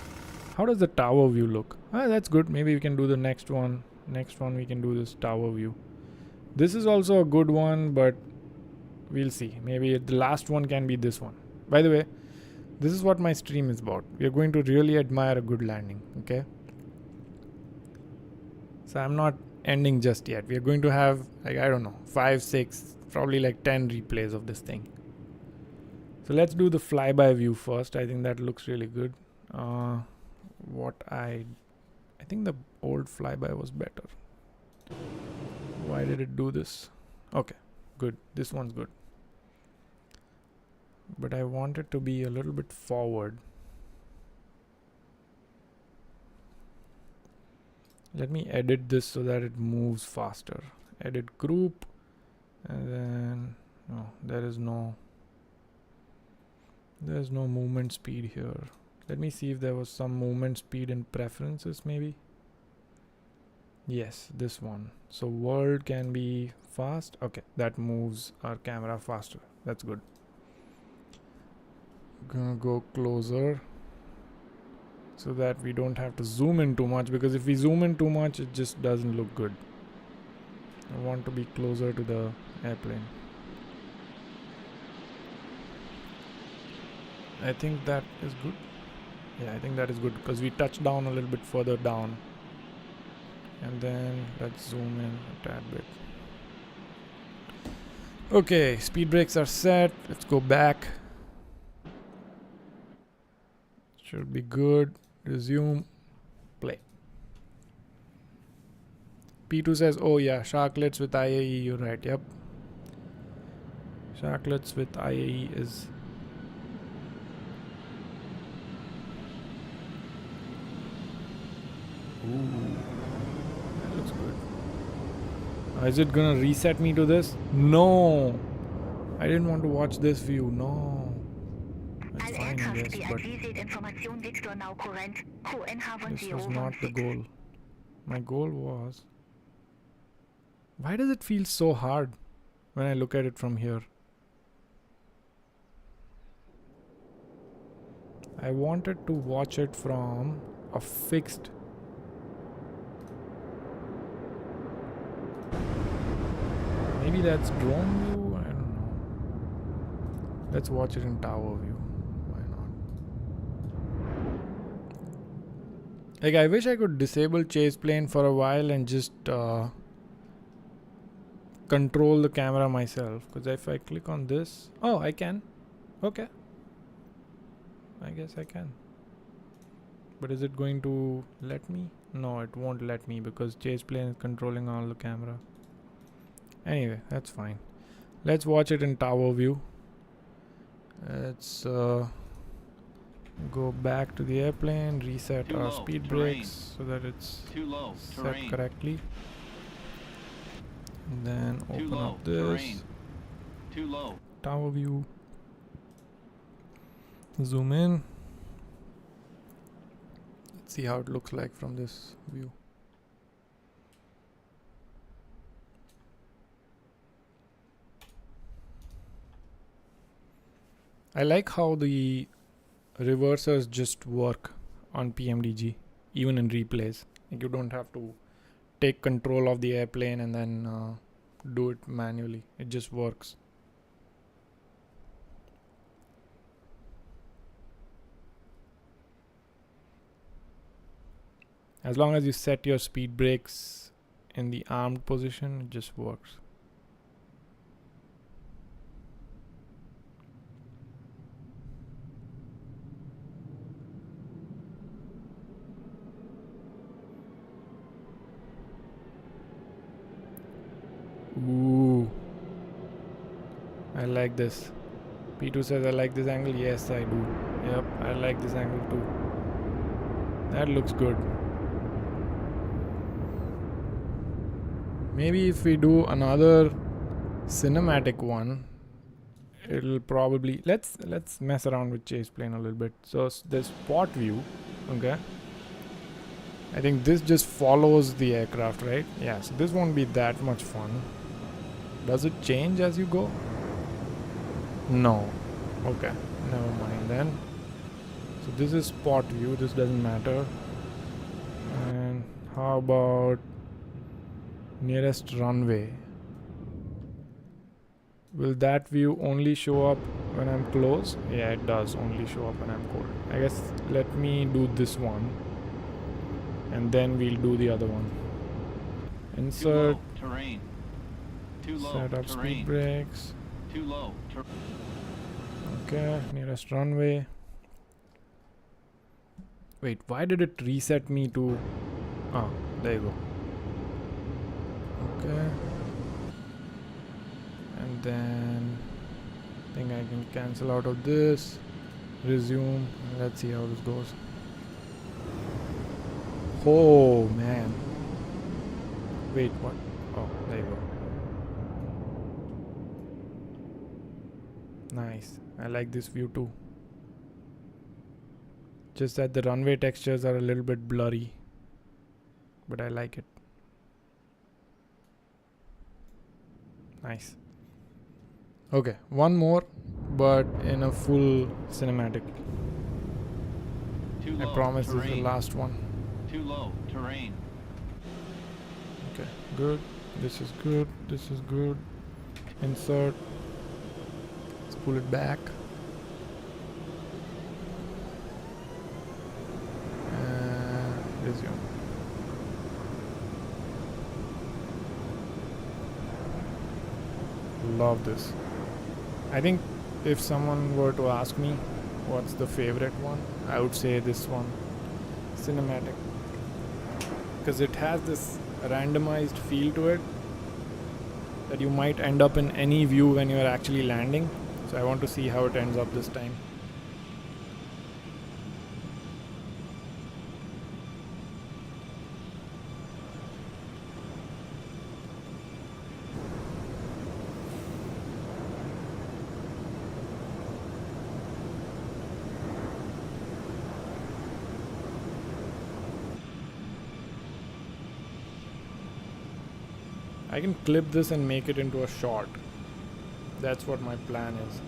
how does the tower view look? That's good. Maybe we can do the next one we can do this tower view. This is also a good one, but we'll see. Maybe the last one can be this one. By the way, this is what my stream is about. We are going to really admire a good landing, okay? So I'm not ending just yet. We are going to have, like, I don't know, 5, 6, probably like 10 replays of this thing. So let's do the flyby view first. I think that looks really good. I think the old flyby was better. Why did it do this? Okay, good. This one's good. But I want it to be a little bit forward. Let me edit this so that it moves faster. Edit group, and then no, there's no movement speed here. Let me see if there was some movement speed in preferences maybe. Yes, this one. So world can be fast. Okay, that moves our camera faster. That's good. Gonna go closer so that we don't have to zoom in too much, because if we zoom in too much it just doesn't look good. I want to be closer to the airplane. I think that is good. Yeah, I think that is good because we touch down a little bit further down. And then let's zoom in a tad bit. Okay, speed brakes are set. Let's go back. Should be good. Resume. Play. P2 says, oh yeah, sharklets with IAE. You're right. Yep. Sharklets with IAE is... Ooh. That looks good. Is it gonna reset me to this? No! I didn't want to watch this view. No. That's fine, I guess, but this was not the goal. My goal was... Why does it feel so hard when I look at it from here? I wanted to watch it from a fixed... Maybe that's drone view? I don't know. Let's watch it in tower view. Why not? Like, I wish I could disable Chaseplane for a while and just control the camera myself. Because if I click on this... Oh, I can. Okay. I guess I can. But is it going to let me? No, it won't let me because Chaseplane is controlling all the camera. Anyway, that's fine. Let's watch it in tower view. Let's go back to the airplane, reset our speed brakes so that it's set correctly. And then open up this tower view. Zoom in. Let's see how it looks like from this view. I like how the reversers just work on Pmdg, even in replays. Like, you don't have to take control of the airplane and then do it manually. It just works. As long as you set your speed brakes in the armed position, it just works. Ooh, I like this. P2 says I like this angle. Yes, I do. Yep, I like this angle too. That looks good. Maybe if we do another cinematic one, it'll probably... Let's mess around with Chaseplane a little bit. So there's spot view, okay? I think this just follows the aircraft, right? Yeah, so this won't be that much fun. Does it change as you go? No. Okay, never mind then. So this is spot view, this doesn't matter. And how about nearest runway? Will that view only show up when I'm close? Yeah, it does only show up when I'm cold. I guess let me do this one and then we'll do the other one. Insert. Too low, terrain. Too low, Set up terrain. speed brakes. Too low, Okay, nearest runway. Wait, why did it reset me to... Ah, there you go. Okay. And then I think I can cancel out of this. Resume. Let's see how this goes. Oh man. Wait, what? Oh, there you go. Nice. I like this view too. Just that the runway textures are a little bit blurry, but I like it. Nice. Okay, one more, but in a full cinematic. Too low, I promise terrain. this is the last one. Too low, terrain. Okay, good. This is good. This is good. Insert. Let's pull it back. Resume. Love this. I think if someone were to ask me what's the favorite one, I would say this one, cinematic, because it has this randomized feel to it that you might end up in any view when you're actually landing. So I want to see how it ends up this time. I can clip this and make it into a short. That's what my plan is.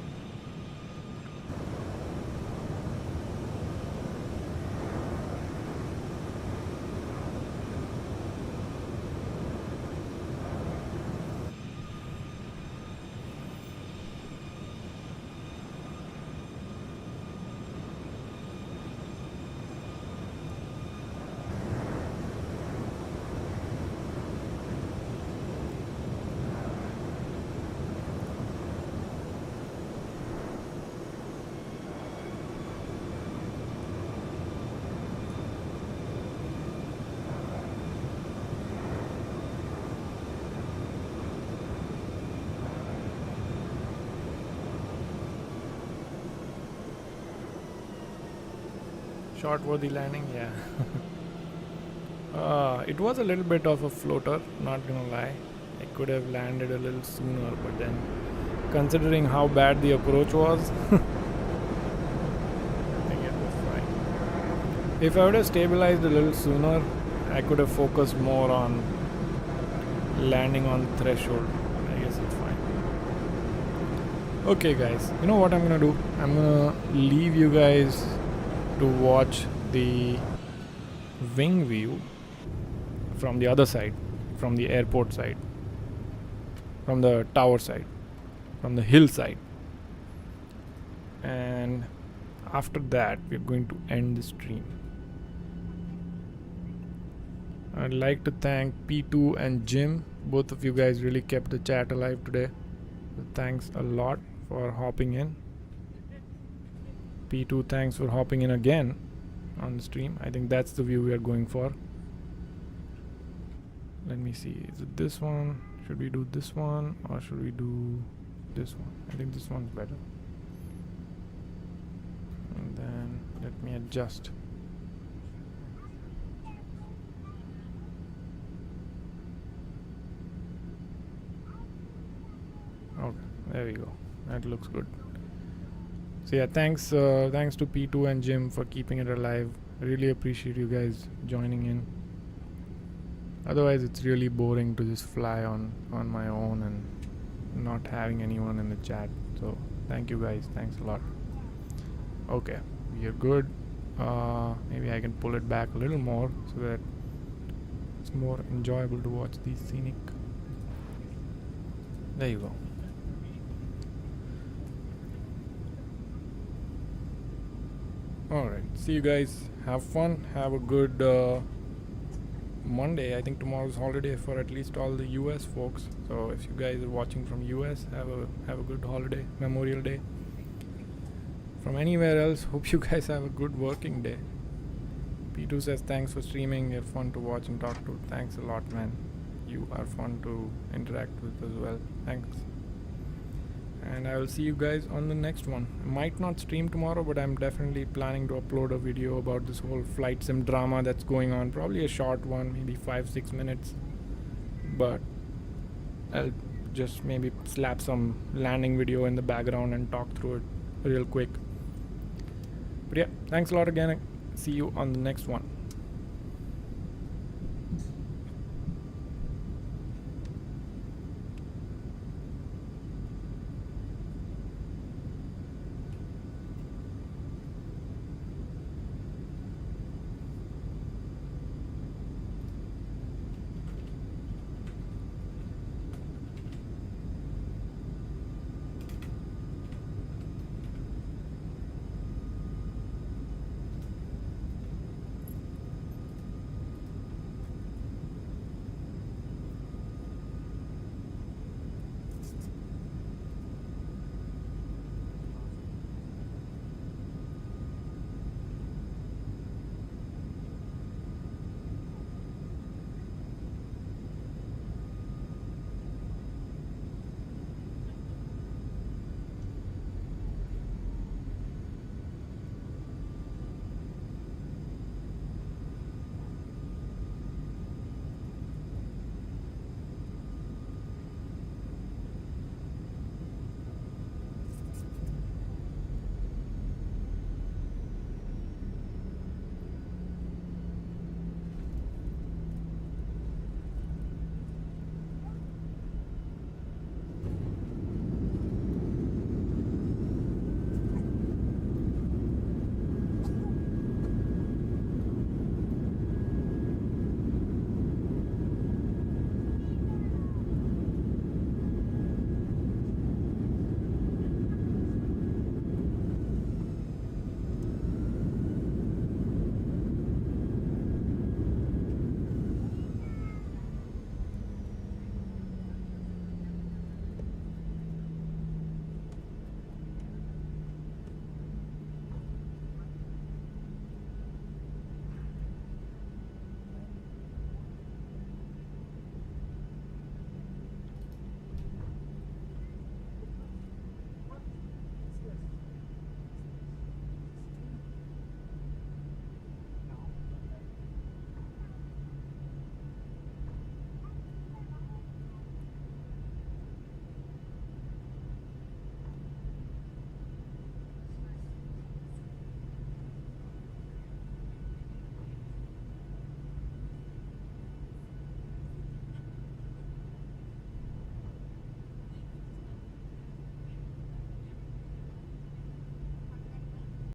Short worthy landing, yeah. It was a little bit of a floater, not gonna lie. I could have landed a little sooner, but then considering how bad the approach was, I think it was fine. If I would have stabilized a little sooner, I could have focused more on landing on threshold. I guess it's fine. Okay guys, you know what I'm gonna do? I'm gonna leave you guys to watch the wing view from the other side, from the airport side, from the tower side, from the hill side, and after that we're going to end the stream. I'd like to thank P2 and Jim. Both of you guys really kept the chat alive today, so thanks a lot for hopping in. P2, thanks for hopping in again on the stream. I think that's the view we are going for. Let me see, is it this one? Should we do this one or should we do this one? I think this one's better. And then let me adjust. Okay, there we go. That looks good. So yeah, thanks to P2 and Jim for keeping it alive. I really appreciate you guys joining in. Otherwise it's really boring to just fly on my own and not having anyone in the chat. So thank you guys, thanks a lot. Okay, we are good. Maybe I can pull it back a little more so that it's more enjoyable to watch these scenic. There you go. Alright, see you guys. Have fun. Have a good Monday. I think tomorrow's holiday for at least all the US folks. So if you guys are watching from US, have a good holiday, Memorial Day. From anywhere else, hope you guys have a good working day. P2 says thanks for streaming. You're fun to watch and talk to. Thanks a lot, man. You are fun to interact with as well. Thanks. And I will see you guys on the next one. I might not stream tomorrow, but I'm definitely planning to upload a video about this whole flight sim drama that's going on. Probably a short one, maybe 5-6 minutes. But I'll just maybe slap some landing video in the background and talk through it real quick. But yeah, thanks a lot again. See you on the next one.